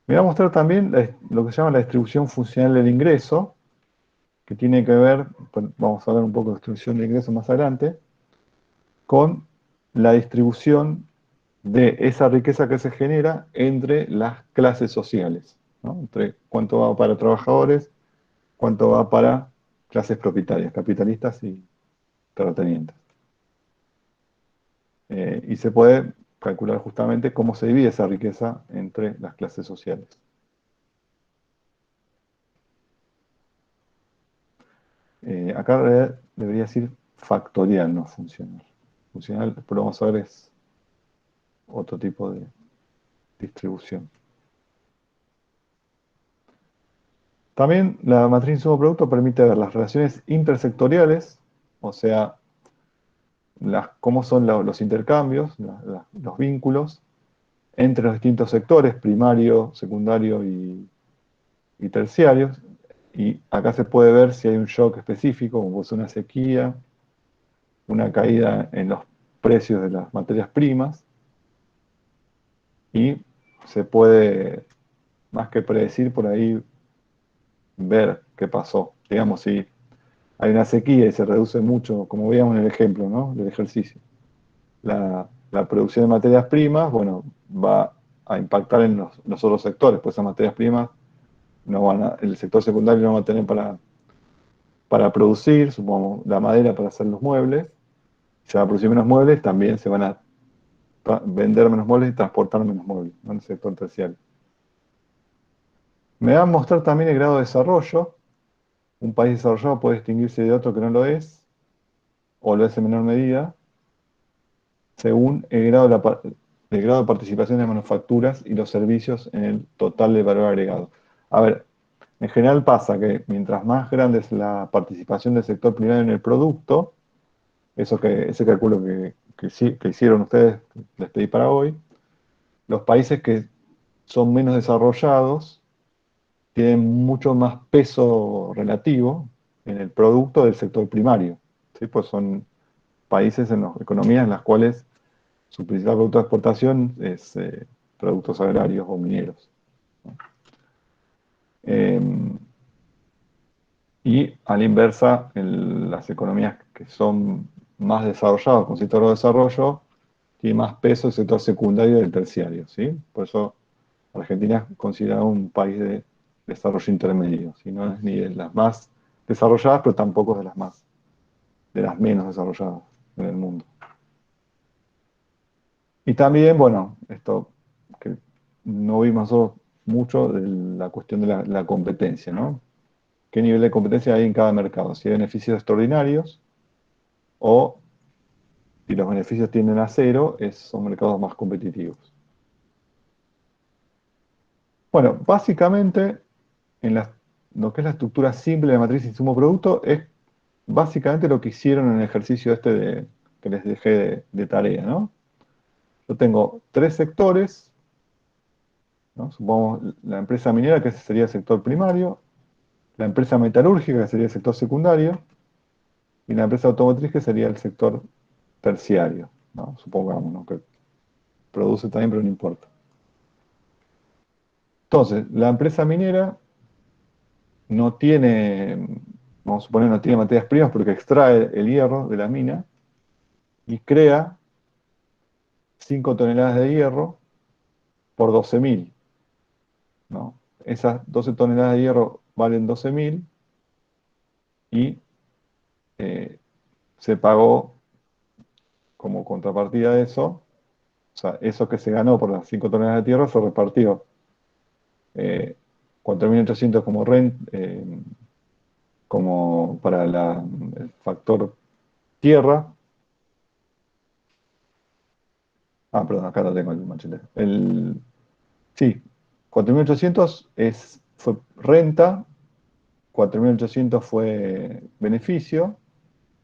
Me va a mostrar también lo que se llama la distribución funcional del ingreso, que tiene que ver, vamos a hablar un poco de distribución de ingresos más adelante, con la distribución de esa riqueza que se genera entre las clases sociales, ¿no? Entre cuánto va para trabajadores, cuánto va para clases propietarias, capitalistas y terratenientes. Y se puede calcular justamente cómo se divide esa riqueza entre las clases sociales. Acá en realidad debería decir factorial, no funcional. Funcional, pero vamos a ver, es otro tipo de distribución. También la matriz insumo-producto permite ver las relaciones intersectoriales, o sea, cómo son los intercambios, los vínculos entre los distintos sectores, primario, secundario y terciarios. Y acá se puede ver si hay un shock específico, como es una sequía, una caída en los precios de las materias primas, y se puede, más que predecir, por ahí ver qué pasó. Digamos, si hay una sequía y se reduce mucho, como veíamos en el ejemplo, ¿no? Del ejercicio. La producción de materias primas, bueno, va a impactar en los otros sectores, pues esas materias primas el sector secundario no va a tener para producir, supongo, la madera para hacer los muebles. Se va a producir menos muebles, también se van a vender menos muebles y transportar menos muebles, ¿no? En el sector terciario. Me va a mostrar también el grado de desarrollo. Un país desarrollado puede distinguirse de otro que no lo es, o lo es en menor medida, según el grado de participación de manufacturas y los servicios en el total de valor agregado. A ver, en general pasa que mientras más grande es la participación del sector primario en el producto, ese cálculo que hicieron ustedes, les pedí para hoy, los países que son menos desarrollados tienen mucho más peso relativo en el producto del sector primario, ¿sí? Pues son países economías en las cuales su principal producto de exportación es productos agrarios o mineros, ¿no? Y a la inversa, en las economías que son más desarrolladas, con cierto grado de desarrollo, tiene más peso el sector secundario y el terciario, ¿sí? Por eso Argentina es considerado un país de desarrollo intermedio, ¿sí? No es ni de las más desarrolladas, pero tampoco de las menos desarrolladas en el mundo. Y también, bueno, esto que no vimos nosotros mucho, de la cuestión de la competencia, ¿no? ¿Qué nivel de competencia hay en cada mercado? Si hay beneficios extraordinarios o si los beneficios tienden a cero, son mercados más competitivos. Bueno, básicamente, lo que es la estructura simple de matriz insumo-producto es básicamente lo que hicieron en el ejercicio que les dejé de tarea, ¿no? Yo tengo tres sectores, ¿no? Supongamos la empresa minera, que ese sería el sector primario, la empresa metalúrgica, que sería el sector secundario, y la empresa automotriz, que sería el sector terciario, ¿no? Supongamos, ¿no? Que produce también, pero no importa. Entonces, la empresa minera no tiene vamos a suponer no tiene materias primas porque extrae el hierro de la mina y crea 5 toneladas de hierro por 12.000, ¿no? Esas 12 toneladas de hierro valen 12.000 y se pagó como contrapartida de eso, o sea, eso que se ganó por las 5 toneladas de tierra se repartió 4.800 como para el factor tierra. Perdón, acá lo tengo el machete. Sí, 4.800 fue renta, 4.800 fue beneficio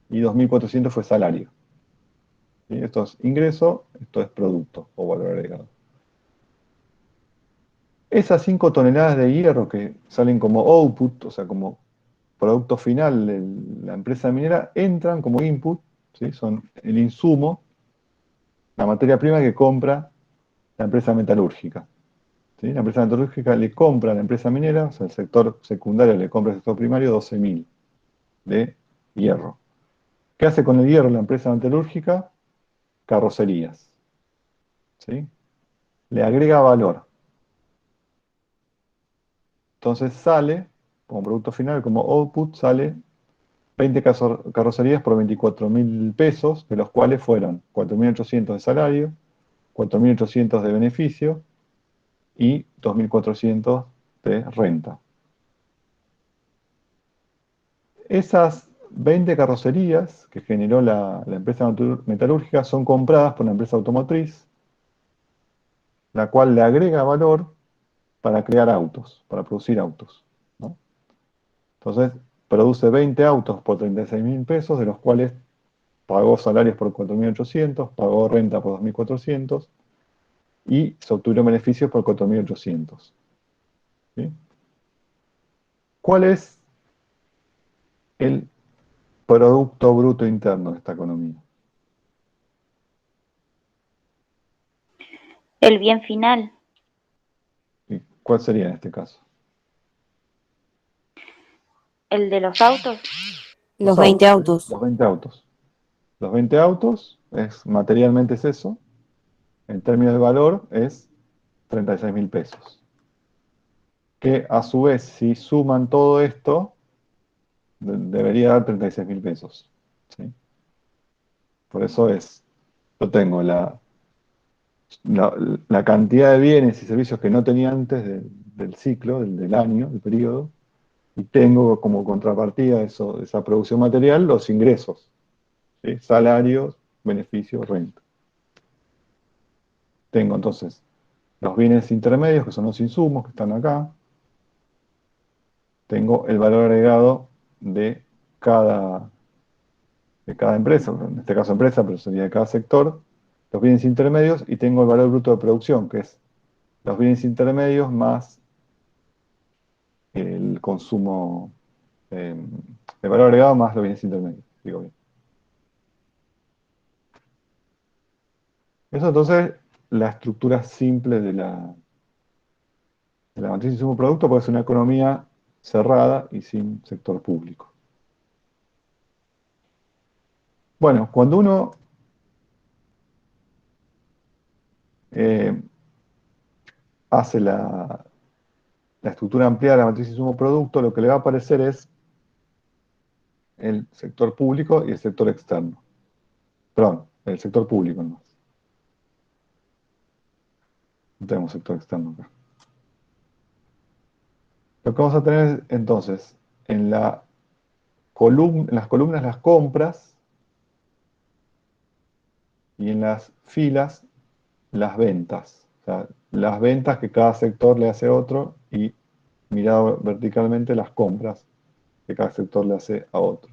y 2.400 fue salario. ¿Sí? Esto es ingreso, esto es producto o valor agregado. Esas 5 toneladas de hierro que salen como output, o sea, como producto final de la empresa minera, entran como input, ¿sí? Son el insumo, la materia prima que compra la empresa metalúrgica. ¿Sí? La empresa metalúrgica le compra a la empresa minera, o sea, el sector secundario le compra al sector primario 12.000 de hierro. ¿Qué hace con el hierro la empresa metalúrgica? Carrocerías. ¿Sí? Le agrega valor. Entonces sale, como producto final, como output, sale 20 carrocerías por 24.000 pesos, de los cuales fueron 4.800 de salario, 4.800 de beneficio y 2.400 de renta. Esas 20 carrocerías que generó la empresa metalúrgica son compradas por la empresa automotriz, la cual le agrega valor para crear autos, para producir autos, ¿no? Entonces, produce 20 autos por 36.000 pesos, de los cuales pagó salarios por 4.800, pagó renta por 2.400 y se obtuvieron beneficios por 4.800. ¿Sí? ¿Cuál es el Producto Bruto Interno de esta economía? El bien final. ¿Sí? ¿Cuál sería en este caso? El de los autos. Los 20 ¿Sí? autos. Los 20 autos. Los 20 autos, materialmente es eso. En términos de valor, es 36.000 pesos. Que a su vez, si suman todo esto, debería dar 36.000 pesos. ¿Sí? Por eso yo tengo la cantidad de bienes y servicios que no tenía antes del ciclo, del año, del periodo, y tengo como contrapartida de esa producción material los ingresos, ¿sí? Salarios, beneficios, renta. Tengo entonces los bienes intermedios, que son los insumos que están acá. Tengo el valor agregado de cada, de cada empresa, en este caso empresa, pero sería de cada sector, los bienes intermedios, y tengo el valor bruto de producción, que es los bienes intermedios más el consumo, el valor agregado más los bienes intermedios, digo bien. Eso entonces, la estructura simple de la matriz de insumo producto puede ser una economía cerrada y sin sector público. Bueno, cuando uno hace la estructura ampliada de la matriz de insumo producto, lo que le va a aparecer es el sector público y el sector externo. Perdón, el sector público nomás. No tenemos sector externo acá. Lo que vamos a tener entonces, en las columnas las compras y en las filas las ventas. O sea, las ventas que cada sector le hace a otro y mirado verticalmente las compras que cada sector le hace a otro.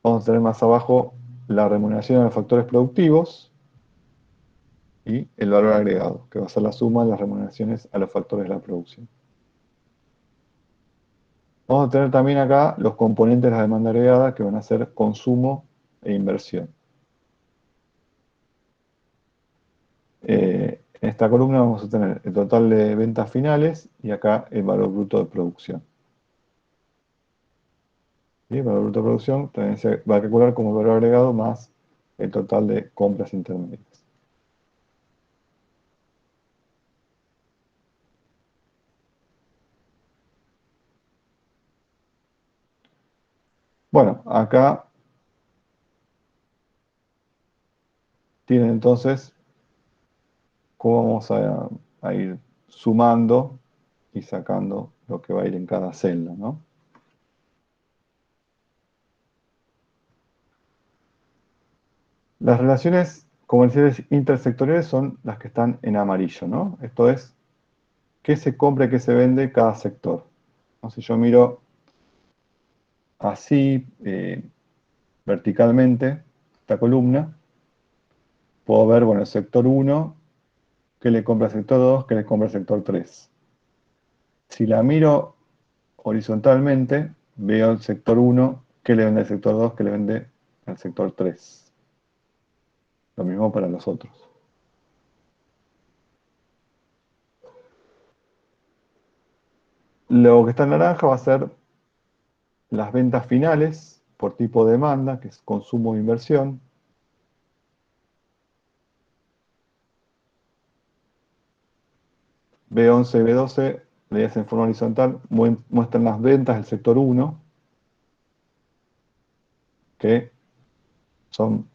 Vamos a tener más abajo la remuneración de los factores productivos y el valor agregado, que va a ser la suma de las remuneraciones a los factores de la producción. Vamos a tener también acá los componentes de la demanda agregada, que van a ser consumo e inversión. En esta columna vamos a tener el total de ventas finales y acá el valor bruto de producción. Y el valor bruto de producción también se va a calcular como valor agregado más el total de compras intermedias. Bueno, acá tienen entonces cómo vamos a ir sumando y sacando lo que va a ir en cada celda, ¿no? Las relaciones comerciales intersectoriales son las que están en amarillo, ¿no? Esto es, qué se compra y qué se vende cada sector. ¿No? Si yo miro así, verticalmente, esta columna, puedo ver, bueno, el sector 1, qué le compra el sector 2, qué le compra el sector 3. Si la miro horizontalmente, veo el sector 1, qué le vende el sector 2, qué le vende al sector 3. Lo mismo para los otros. Lo que está en naranja va a ser las ventas finales por tipo de demanda, que es consumo e inversión. B11 y B12, leídas en forma horizontal, muestran las ventas del sector 1, que son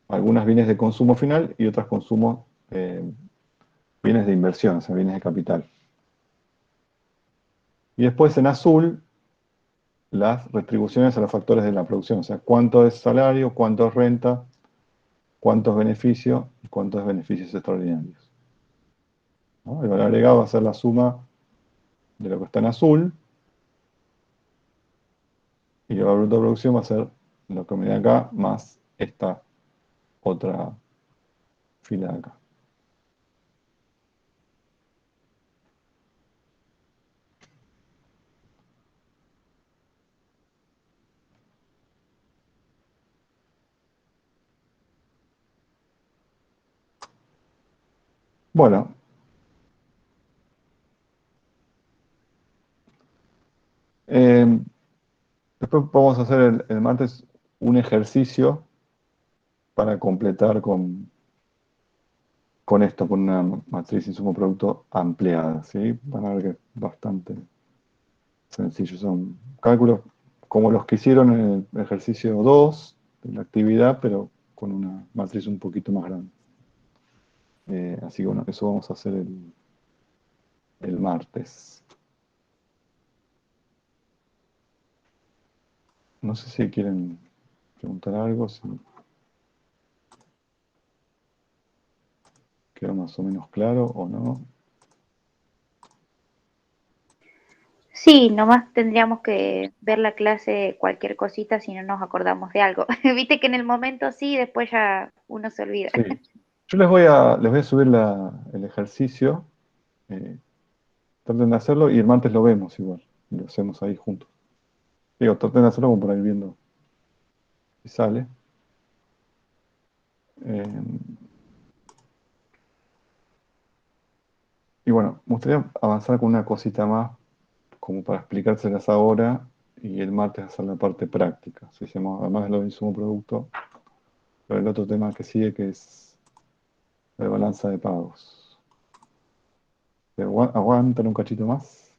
algunas bienes de consumo final y otras consumos, bienes de inversión, o sea, bienes de capital. Y después en azul, las retribuciones a los factores de la producción, o sea, cuánto es salario, cuánto es renta, cuánto es beneficio y cuánto es beneficios extraordinarios. ¿No? El valor agregado va a ser la suma de lo que está en azul y el valor bruto de producción va a ser lo que me da acá más esta otra fila de acá. Bueno, eh, después vamos a hacer el martes un ejercicio para completar con esto, con una matriz insumo-producto ampliada, ¿sí? Van a ver que es bastante sencillo. Son cálculos como los que hicieron en el ejercicio 2 de la actividad, pero con una matriz un poquito más grande. Así que bueno, eso vamos a hacer el martes. No sé si quieren preguntar algo, si quedó más o menos claro o no. Sí, nomás tendríamos que ver la clase cualquier cosita si no nos acordamos de algo. Viste que en el momento sí, después ya uno se olvida. Sí. Yo les voy a subir el ejercicio. eh, Traten de hacerlo y el martes lo vemos igual. Lo hacemos ahí juntos. Digo, traten de hacerlo como para ir viendo si sale. Eh, y bueno, me gustaría avanzar con una cosita más, como para explicárselas ahora y el martes hacer la parte práctica. Si hacemos, además de lo del insumo producto, pero el otro tema que sigue, que es la balanza de pagos. Aguanten un cachito más.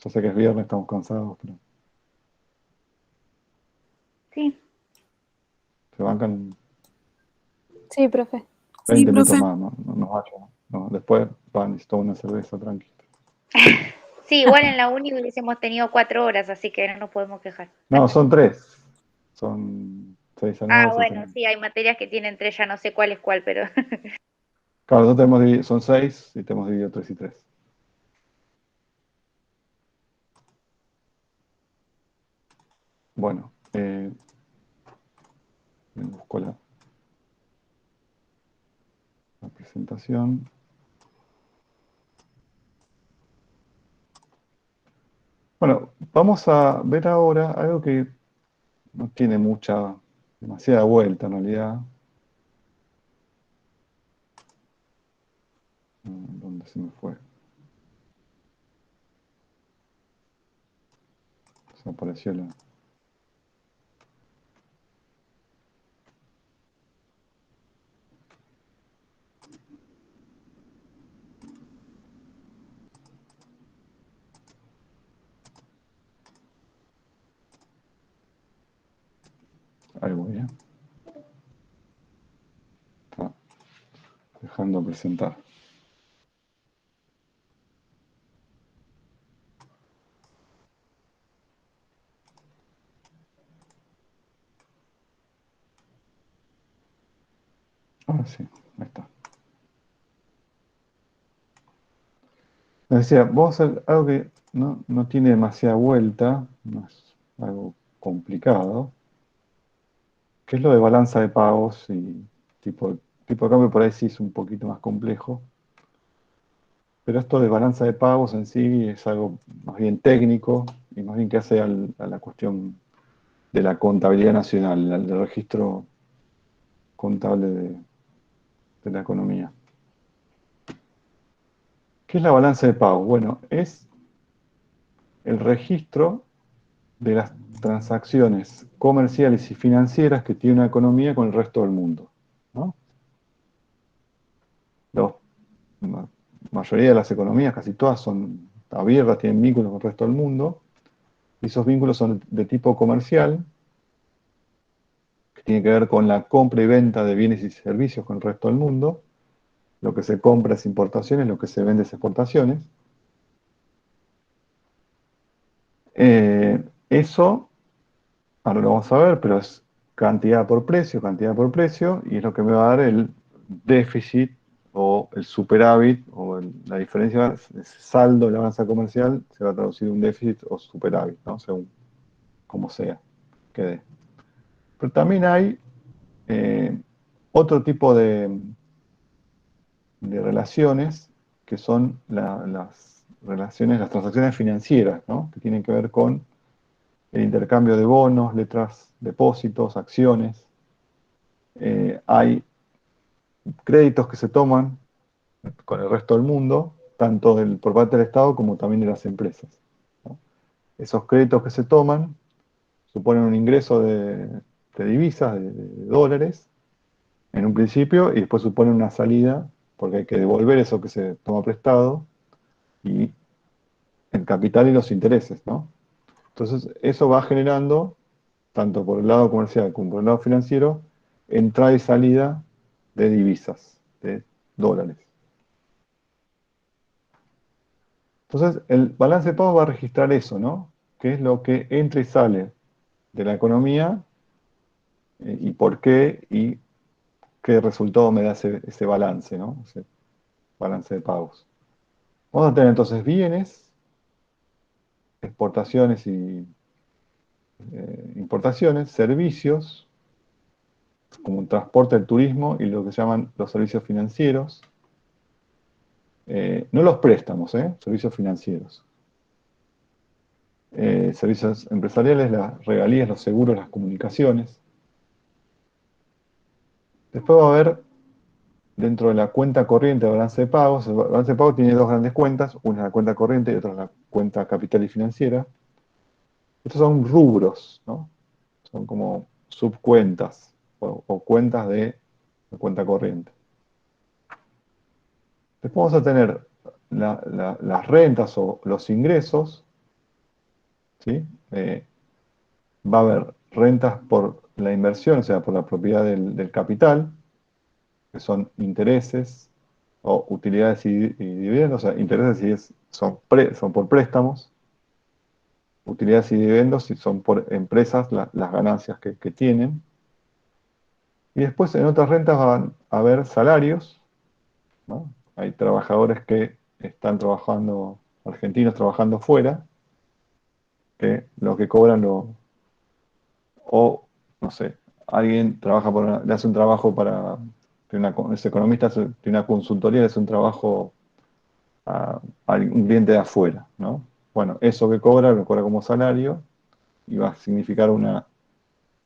Yo sé que es viernes, estamos cansados, pero Sí, se bancan Sí, profe. Sí, 20 minutos profe. más, no nos vayan. No, después van y se toman una cerveza tranquila. sí, igual en la uni hubiésemos tenido 4 horas, así que no nos podemos quejar. No, son tres. Son 6 a 9, Ah, 6 a bueno, 9. sí, hay materias que tienen 3, ya no sé cuál es cuál, pero Claro, nosotros son 6 y tenemos dividido 3 y 3. Bueno, me busco la presentación. Bueno, vamos a ver ahora algo que no tiene demasiada vuelta en realidad. ¿Dónde se me fue? Se apareció la... Ahí voy, ¿eh? Está dejando presentar. Ahora sí, ahí está. Me decía, vamos a hacer algo que no tiene demasiada vuelta, no es algo complicado, que es lo de balanza de pagos y tipo de cambio por ahí sí es un poquito más complejo, pero esto de balanza de pagos en sí es algo más bien técnico y más bien que hace a la cuestión de la contabilidad nacional, del registro contable de la economía. ¿Qué es la balanza de pagos? Bueno, es el registro de las transacciones comerciales y financieras que tiene una economía con el resto del mundo, ¿no? La mayoría de las economías, casi todas, son abiertas, tienen vínculos con el resto del mundo, y esos vínculos son de tipo comercial, que tiene que ver con la compra y venta de bienes y servicios con el resto del mundo. Lo que se compra es importaciones, lo que se vende es exportaciones. Eso, ahora lo vamos a ver, pero es cantidad por precio, y es lo que me va a dar el déficit o el superávit o la diferencia, ese saldo de la balanza comercial se va a traducir en un déficit o superávit, ¿no? Según como sea que dé. Pero también hay otro tipo de relaciones que son las relaciones, las transacciones financieras, ¿no? Que tienen que ver con el intercambio de bonos, letras, depósitos, acciones. Hay créditos que se toman con el resto del mundo, tanto por parte del Estado como también de las empresas, ¿no? Esos créditos que se toman suponen un ingreso de divisas, de dólares, en un principio, y después suponen una salida, porque hay que devolver eso que se toma prestado, y el capital y los intereses, ¿no? Entonces, eso va generando, tanto por el lado comercial como por el lado financiero, entrada y salida de divisas, de dólares. Entonces, el balance de pagos va a registrar eso, ¿no? ¿Qué es lo que entra y sale de la economía y por qué y qué resultado me da ese balance, ¿no? Ese balance de pagos. Vamos a tener entonces bienes, exportaciones y importaciones, servicios, como el transporte, el turismo y lo que se llaman los servicios financieros. No los préstamos, servicios financieros. Servicios empresariales, las regalías, los seguros, las comunicaciones. Después va a haber, dentro de la cuenta corriente de balance de pagos, el balance de pagos tiene dos grandes cuentas, una es la cuenta corriente y otra es la cuenta capital y financiera. Estos son rubros, ¿no? Son como subcuentas o cuentas de la cuenta corriente. Después vamos a tener las rentas o los ingresos, ¿sí? Va a haber rentas por la inversión, o sea, por la propiedad del capital, que son intereses o utilidades y dividendos. O sea, intereses son por préstamos, utilidades y dividendos si son por empresas las ganancias que tienen. Y después en otras rentas van a haber salarios, ¿no? Hay trabajadores que están trabajando, argentinos trabajando fuera, que lo que cobran o, no sé, alguien trabaja le hace un trabajo es economista, tiene una consultoría, le hace un trabajo a un cliente de afuera, ¿no? Bueno, eso que cobra, lo cobra como salario y va a significar una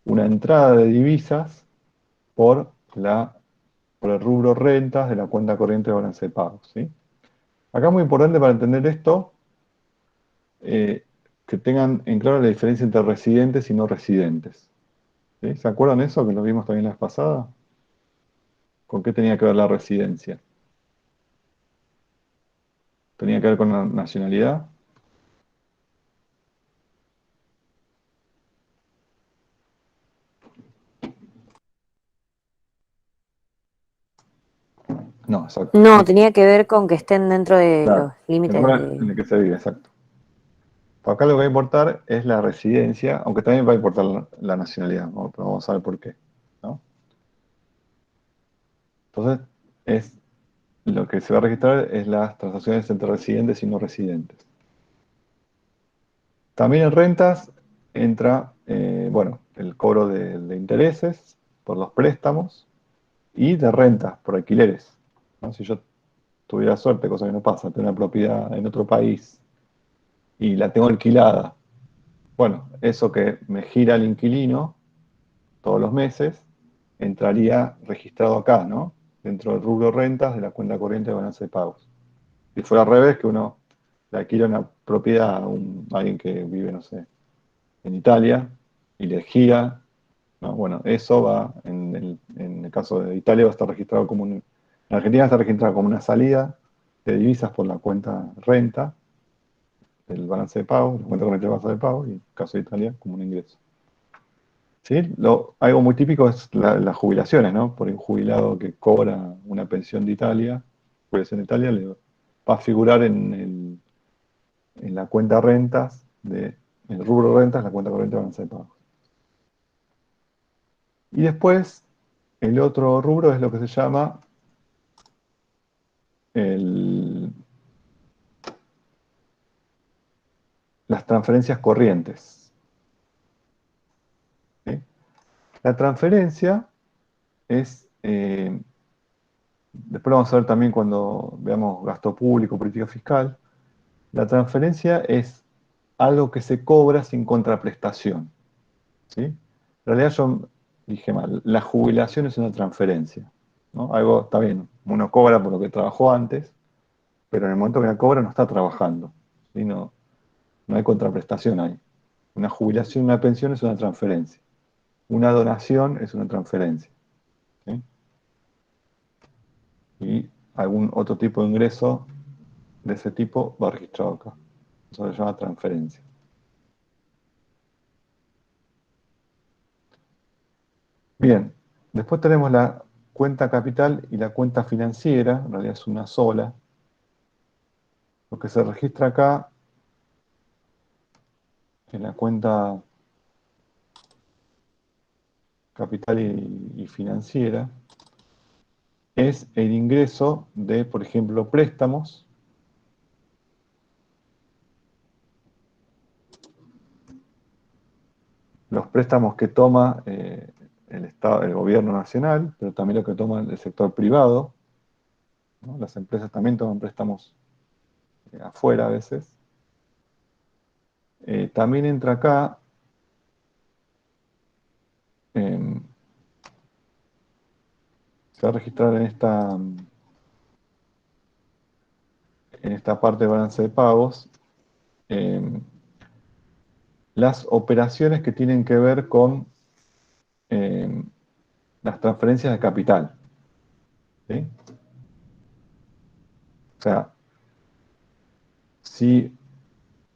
entrada de divisas por por el rubro rentas de la cuenta corriente de balance de pagos, ¿sí? Acá es muy importante para entender esto, que tengan en claro la diferencia entre residentes y no residentes, ¿sí? ¿Se acuerdan eso que lo vimos también la vez pasada? ¿Con qué tenía que ver la residencia? ¿Tenía que ver con la nacionalidad? No, exacto. No, tenía que ver con que estén dentro de Claro, los el límites lugar en el de... que se vive, exacto. Acá lo que va a importar es la residencia, aunque también va a importar la nacionalidad, ¿no? Pero vamos a ver por qué, ¿no? Entonces, lo que se va a registrar es las transacciones entre residentes y no residentes. También en rentas entra, bueno, el cobro de intereses por los préstamos y de rentas por alquileres, ¿no? Si yo tuviera suerte, cosa que no pasa, tener una propiedad en otro país y la tengo alquilada, bueno, eso que me gira el inquilino todos los meses entraría registrado acá, ¿no? Dentro del rubro rentas de la cuenta corriente de balance de pagos. Si fuera al revés, que uno le alquila una propiedad a alguien que vive, no sé, en Italia y le gira, ¿no? Bueno, eso va, en el caso de Italia, va a estar registrado como en Argentina va a estar registrado como una salida de divisas por la cuenta renta del balance de pago, la cuenta corriente del balance de pago, y en el caso de Italia, como un ingreso. ¿Sí? Algo muy típico es las jubilaciones, ¿no? Por un jubilado que cobra una pensión de Italia, jubilación de Italia, le va a figurar en la cuenta rentas, en el rubro rentas, la cuenta corriente de balance de pago. Y después, el otro rubro es lo que se llama las transferencias corrientes. ¿Sí? La transferencia es, después lo vamos a ver también cuando veamos gasto público, política fiscal, la transferencia es algo que se cobra sin contraprestación. ¿Sí? En realidad yo dije mal, la jubilación es una transferencia, ¿no? Algo, está bien, uno cobra por lo que trabajó antes, pero en el momento que la cobra no está trabajando, ¿sí? No hay contraprestación ahí. Una jubilación, una pensión es una transferencia. Una donación es una transferencia. ¿Sí? Y algún otro tipo de ingreso de ese tipo va registrado acá. Eso se llama transferencia. Bien, después tenemos la cuenta capital y la cuenta financiera, en realidad es una sola. Lo que se registra acá en la cuenta capital y financiera es el ingreso de, por ejemplo, préstamos, los préstamos que toma el Estado, el gobierno nacional, pero también lo que toma el sector privado, ¿no? Las empresas también toman préstamos afuera a veces. También entra acá em, se va a registrar en esta parte de balance de pagos em, las operaciones que tienen que ver con em, las transferencias de capital. ¿Sí? O sea, si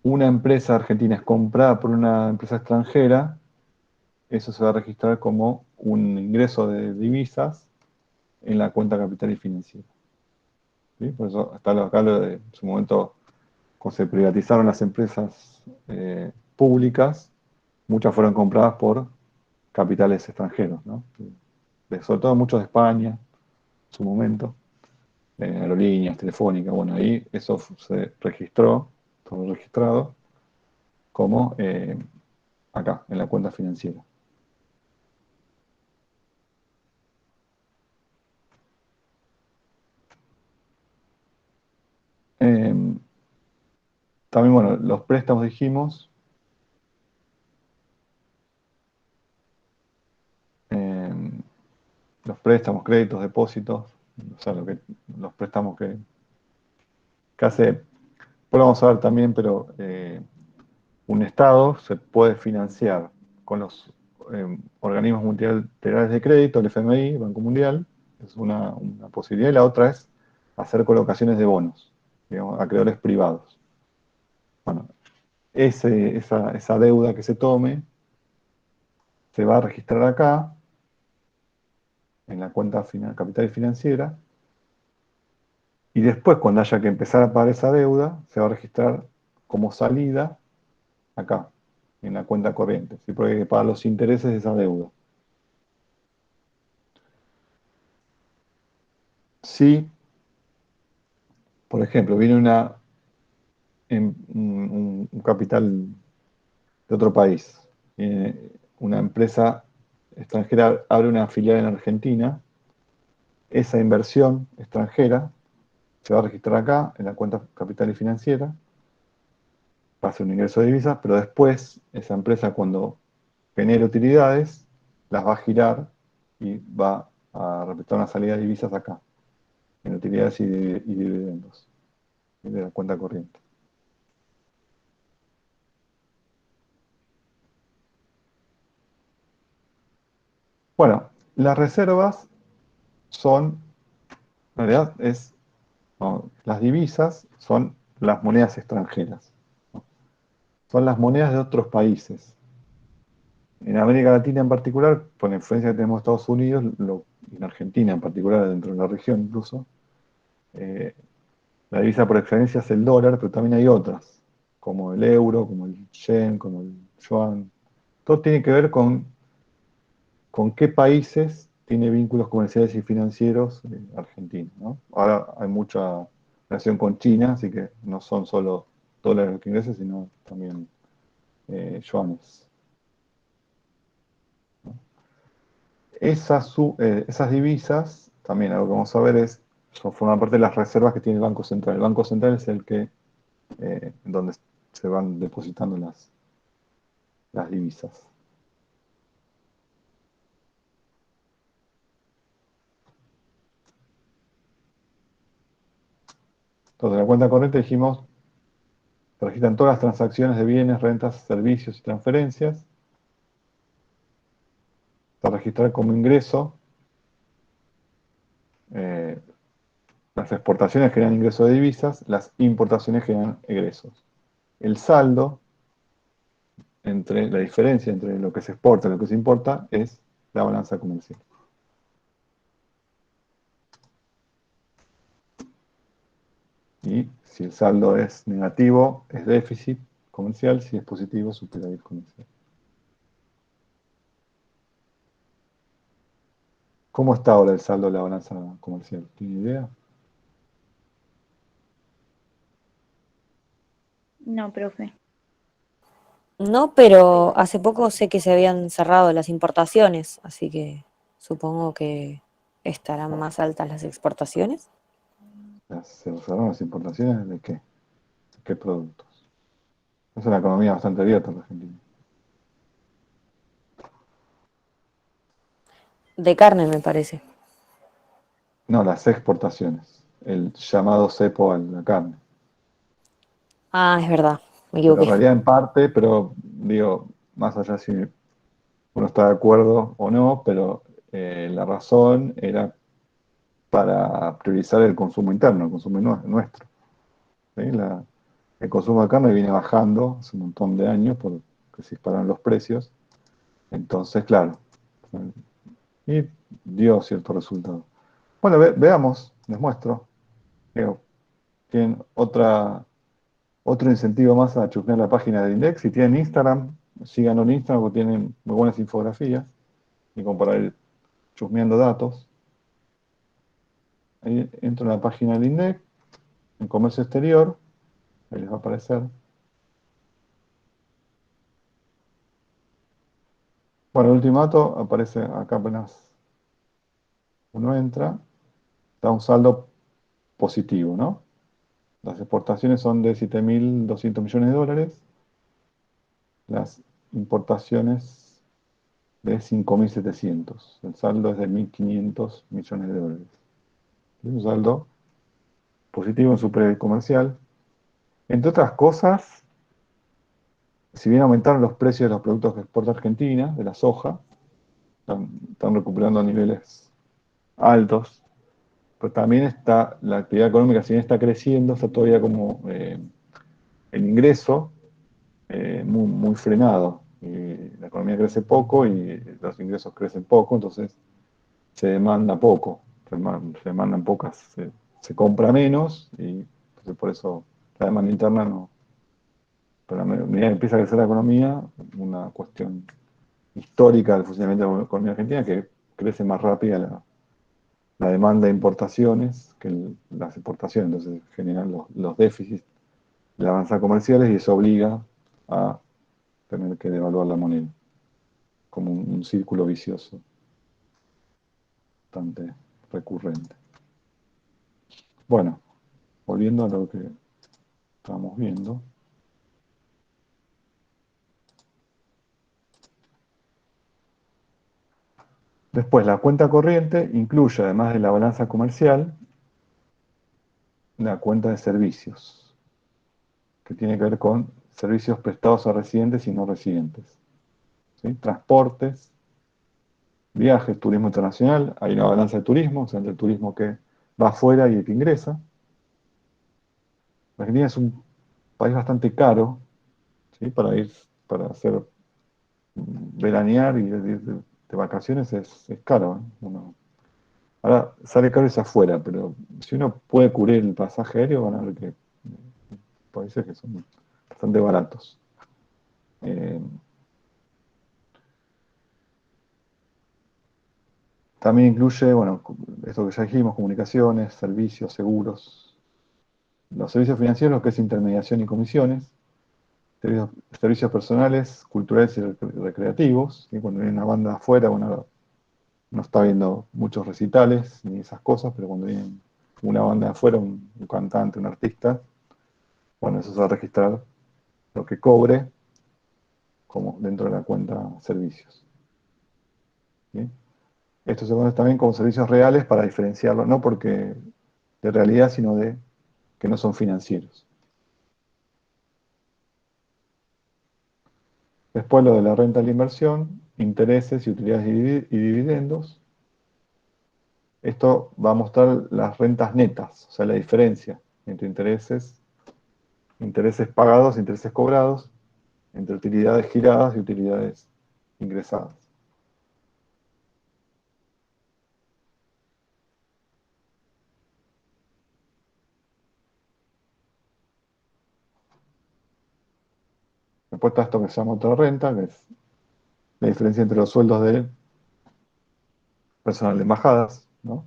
una empresa argentina es comprada por una empresa extranjera, eso se va a registrar como un ingreso de divisas en la cuenta capital y financiera. ¿Sí? Por eso está acá lo de, en su momento, cuando se privatizaron las empresas públicas, muchas fueron compradas por capitales extranjeros, ¿no? Sobre todo muchos de España, en su momento, aerolíneas, telefónicas, bueno, ahí eso se registró, todo registrado, como acá, en la cuenta financiera. También, bueno, los préstamos dijimos, los préstamos, créditos, depósitos, o sea, los préstamos que hace, pues lo vamos a ver también, pero un Estado se puede financiar con los organismos multilaterales de crédito, el FMI, el Banco Mundial, es una posibilidad, y la otra es hacer colocaciones de bonos, digamos, a acreedores privados. Bueno, esa deuda que se tome se va a registrar acá, en la cuenta capital y financiera, Y después, cuando haya que empezar a pagar esa deuda, se va a registrar como salida acá, en la cuenta corriente, ¿sí? Porque hay que pagar los intereses de esa deuda. Si, por ejemplo, viene un capital de otro país, una empresa extranjera abre una filial en Argentina, esa inversión extranjera se va a registrar acá, en la cuenta capital y financiera, va a ser un ingreso de divisas, pero después esa empresa cuando genere utilidades, las va a girar y va a representar una salida de divisas acá, en utilidades y dividendos, de la cuenta corriente. Bueno, las reservas son, en realidad no, las divisas son las monedas extranjeras, ¿no? Son las monedas de otros países. En América Latina en particular, por la influencia que tenemos en Estados Unidos, en Argentina en particular, dentro de la región incluso, eh, la divisa por excelencia es el dólar, pero también hay otras, como el euro, como el yen, como el yuan. Todo tiene que ver con qué países tiene vínculos comerciales y financieros Argentina, ¿no? Ahora hay mucha relación con China, así que no son solo dólares los que ingresan, sino también yuanes. Esas divisas, también algo que vamos a ver forman parte de las reservas que tiene el Banco Central. El Banco Central es el que, donde se van depositando las divisas. Entonces, en la cuenta corriente dijimos, se registran todas las transacciones de bienes, rentas, servicios y transferencias. Se registra como ingreso. eh, las exportaciones generan ingresos de divisas, las importaciones generan egresos. El saldo, entre la diferencia entre lo que se exporta y lo que se importa, es la balanza comercial. Y si el saldo es negativo, es déficit comercial; si es positivo, es superávit comercial. ¿Cómo está ahora el saldo de la balanza comercial? ¿Tiene idea? No, profe. No, pero hace poco sé que se habían cerrado las importaciones, así que supongo que estarán más altas las exportaciones. ¿Se cerraron las importaciones de qué? ¿De qué productos? Es una economía bastante abierta en Argentina. De carne, me parece. No, las exportaciones. El llamado cepo a la carne. Ah, es verdad, me Pero en equivoqué. realidad en parte, pero digo, más allá si uno está de acuerdo o no, pero la razón era para priorizar el consumo interno, el consumo nuestro. ¿Sí? El consumo de carne viene bajando hace un montón de años porque se dispararon los precios. Entonces, claro, y dio cierto resultado. Bueno, veamos, les muestro. Digo, tienen otro incentivo más a chusmear la página de Index. Si tienen Instagram, síganlo en Instagram porque tienen muy buenas infografías y como para ir chusmeando datos. Ahí entro en la página del INDEC, en comercio exterior, ahí les va a aparecer. Bueno, el último dato aparece acá apenas uno entra, da un saldo positivo, ¿no? Las exportaciones son de 7.200 millones de dólares, las importaciones de 5.700. El saldo es de 1.500 millones de dólares. Es un saldo positivo en su comercial. Entre otras cosas, si bien aumentaron los precios de los productos que exporta Argentina, de la soja, están recuperando niveles altos, pero también está la actividad económica, si bien está creciendo, está todavía como el ingreso muy, muy frenado. Y la economía crece poco y los ingresos crecen poco, entonces se demanda poco, se demandan pocas se compra menos y entonces por eso la demanda interna no. Pero a medida que empieza a crecer la economía, una cuestión histórica del funcionamiento de la economía argentina, que crece más rápida la demanda de importaciones que las exportaciones, entonces generan los déficits de la balanza comerciales y eso obliga a tener que devaluar la moneda, como un círculo vicioso bastante recurrente. Bueno, volviendo a lo que estábamos viendo. Después, la cuenta corriente incluye, además de la balanza comercial, la cuenta de servicios, que tiene que ver con servicios prestados a residentes y no residentes. ¿Sí? Transportes, viajes, turismo internacional, hay una balanza de turismo, o sea, el turismo que va afuera y el que ingresa. Argentina es un país bastante caro, ¿sí? Para hacer veranear y de vacaciones es caro, ¿eh? Ahora sale caro es afuera, pero si uno puede cubrir el pasaje aéreo, van a ver que países que son bastante baratos. También incluye, bueno, esto que ya dijimos, comunicaciones, servicios, seguros, los servicios financieros, que es intermediación y comisiones, servicios personales, culturales y recreativos, ¿sí? Cuando viene una banda afuera, bueno, no está viendo muchos recitales ni esas cosas, pero cuando viene una banda de afuera, un cantante, un artista, bueno, eso se va a registrar lo que cobre como dentro de la cuenta servicios. ¿Sí? Esto se conoce también como servicios reales para diferenciarlo, no porque de realidad, sino de que no son financieros. Después lo de la renta de la inversión, intereses y utilidades y dividendos. Esto va a mostrar las rentas netas, o sea, la diferencia entre intereses pagados, intereses cobrados, entre utilidades giradas y utilidades ingresadas. Después está esto que se llama otra renta, que es la diferencia entre los sueldos de personal de embajadas, ¿no?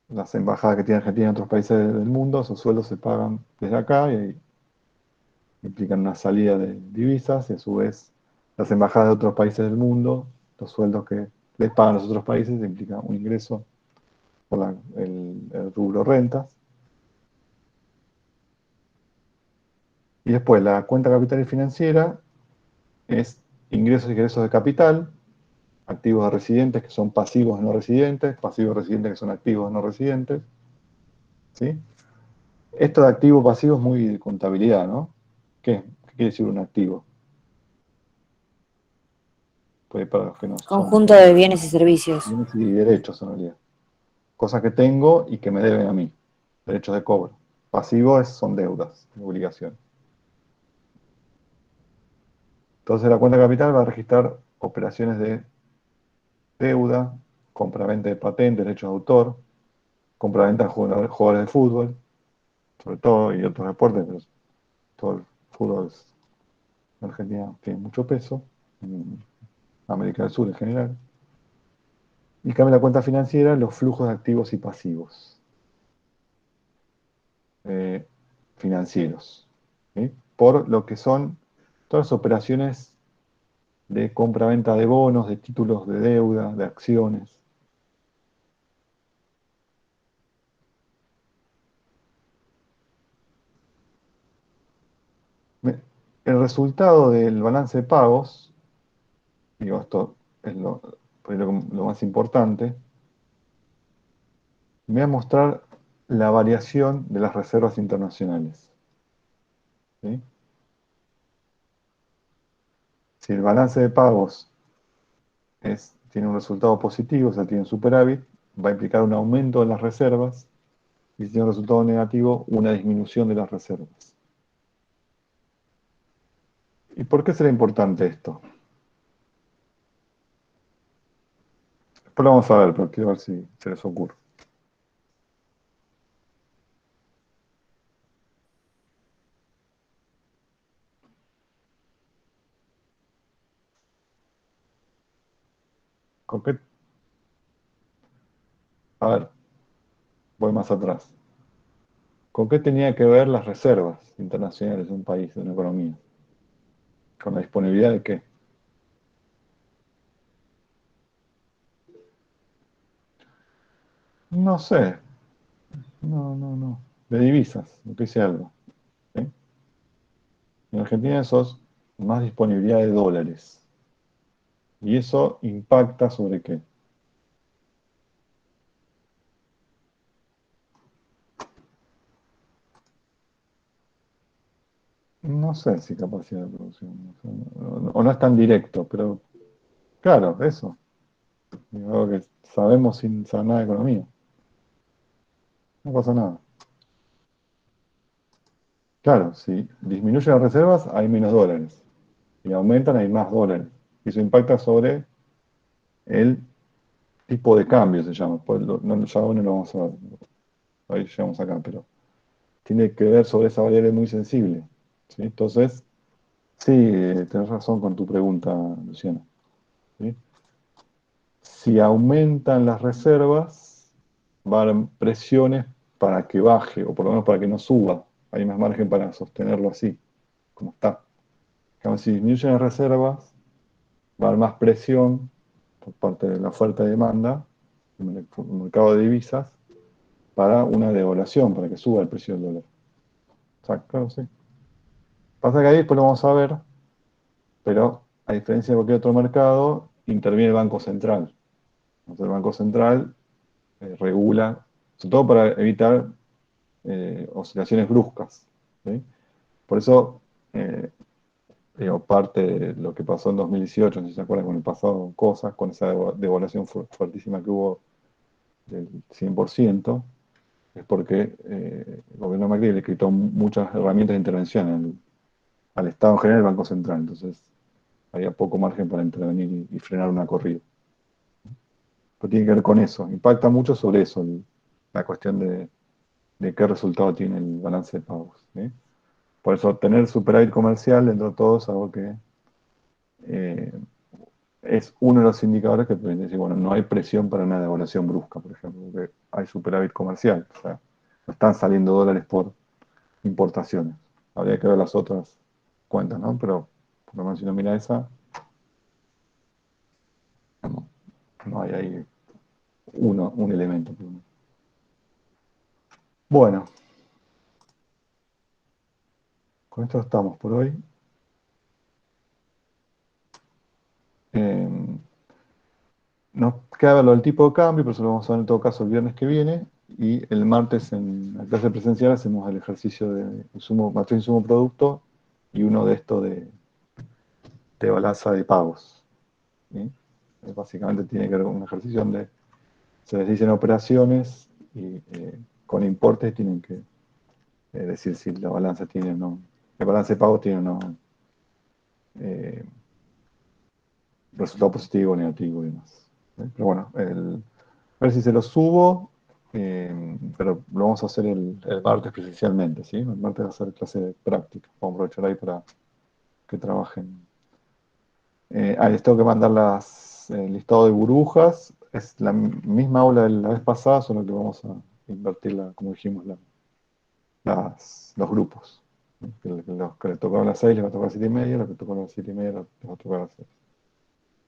Las embajadas que tiene Argentina en otros países del mundo, esos sueldos se pagan desde acá y implican una salida de divisas y a su vez las embajadas de otros países del mundo, los sueldos que les pagan los otros países implican un ingreso por el rubro rentas. Y después la cuenta capital y financiera es ingresos y egresos de capital, activos de residentes que son pasivos no residentes, pasivos residentes que son activos no residentes. ¿Sí? Esto de activo pasivo es muy de contabilidad, ¿no? ¿Qué quiere decir un activo? Pues para los que no son Conjunto de bienes y servicios. bienes y derechos en realidad. Cosas que tengo y que me deben a mí. Derechos de cobro. Pasivo son deudas, obligaciones. Entonces la cuenta capital va a registrar operaciones de deuda, compra-venta de patentes, derechos de autor, compra-venta de jugadores de fútbol, sobre todo, y otros deportes, pero todo el fútbol en Argentina tiene mucho peso, en América del Sur en general. Y cambia la cuenta financiera, los flujos de activos y pasivos financieros, ¿sí? Por lo que son todas las operaciones de compra-venta de bonos, de títulos de deuda, de acciones. El resultado del balance de pagos, digo, esto es lo más importante, me va a mostrar la variación de las reservas internacionales. ¿Sí? Si el balance de pagos tiene un resultado positivo, o sea, tiene un superávit, va a implicar un aumento de las reservas, y si tiene un resultado negativo, una disminución de las reservas. ¿Y por qué será importante esto? Después lo vamos a ver, pero quiero ver si se les ocurre. ¿Con qué? A ver, voy más atrás. ¿Con qué tenía que ver las reservas internacionales de un país, de una economía? ¿Con la disponibilidad de qué? No sé. No. De divisas, lo que hice algo. ¿Sí? En Argentina eso es más disponibilidad de dólares. ¿Y eso impacta sobre qué? No sé si capacidad de producción. O no es tan directo, pero claro, eso. Algo que sabemos sin saber nada de economía. No pasa nada. Claro, si disminuyen las reservas, hay menos dólares. Si aumentan, hay más dólares. Y eso impacta sobre el tipo de cambio, se llama. Pues ya no lo vamos a ver. Ahí llegamos acá, pero tiene que ver sobre esa variable muy sensible. ¿Sí? Entonces, sí, tenés razón con tu pregunta, Luciana. ¿Sí? Si aumentan las reservas, va a haber presiones para que baje, o por lo menos para que no suba. Hay más margen para sostenerlo así, como está. Claro, si disminuyen las reservas, va a haber más presión por parte de la oferta y demanda en el mercado de divisas para una devaluación, para que suba el precio del dólar. O sea, claro, sí. Pasa que ahí después lo vamos a ver, pero a diferencia de cualquier otro mercado, interviene el Banco Central. Entonces el Banco Central regula, sobre todo para evitar oscilaciones bruscas. ¿Sí? Por eso, digo, parte de lo que pasó en 2018, no sé si se acuerdan, con el pasado cosas, con esa devaluación fuertísima que hubo del 100%, es porque el gobierno de Macri le quitó muchas herramientas de intervención al Estado en general, el Banco Central. Entonces, había poco margen para intervenir y frenar una corrida. Pero tiene que ver con eso, impacta mucho sobre eso, la cuestión de qué resultado tiene el balance de pagos. ¿Sí? Por eso, tener superávit comercial dentro de todo es algo que eh, es uno de los indicadores que pueden decir, bueno, no hay presión para una devaluación brusca, por ejemplo, porque hay superávit comercial, o sea, no están saliendo dólares por importaciones. Habría que ver las otras cuentas, ¿no? Pero por lo menos si no mira esa, no, no hay ahí un elemento. Bueno, con esto estamos por hoy. Eh, Nos queda ver lo del tipo de cambio, pero eso lo vamos a ver en todo caso el viernes que viene. Y el martes en la clase presencial hacemos el ejercicio de matriz insumo producto y uno de estos de balanza de pagos. ¿Sí? Básicamente tiene que ver con un ejercicio donde se les dicen operaciones y con importes tienen que decir si la balanza tiene o no, el balance de pago tiene o no eh, resultado positivo o negativo y demás. Pero bueno, a ver si se lo subo, pero lo vamos a hacer el martes presencialmente, ¿sí? El martes va a ser clase de práctica. Vamos a aprovechar ahí para que trabajen. Les tengo que mandar el listado de burbujas. Es la misma aula de la vez pasada, solo que vamos a invertirla, como dijimos, los grupos. ¿Sí? Los que les tocó a las 6 les va a tocar a las 7:30, los que tocó a las 7:30 les va a tocar a las 6.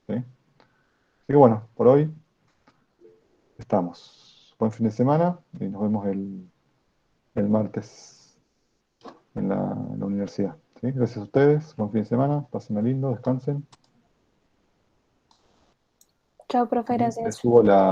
¿Sí? Así que bueno, por hoy estamos. Buen fin de semana y nos vemos el martes en la universidad. ¿Sí? Gracias a ustedes, buen fin de semana, pasen lindo, descansen. Chao, profe, Y les gracias. subo la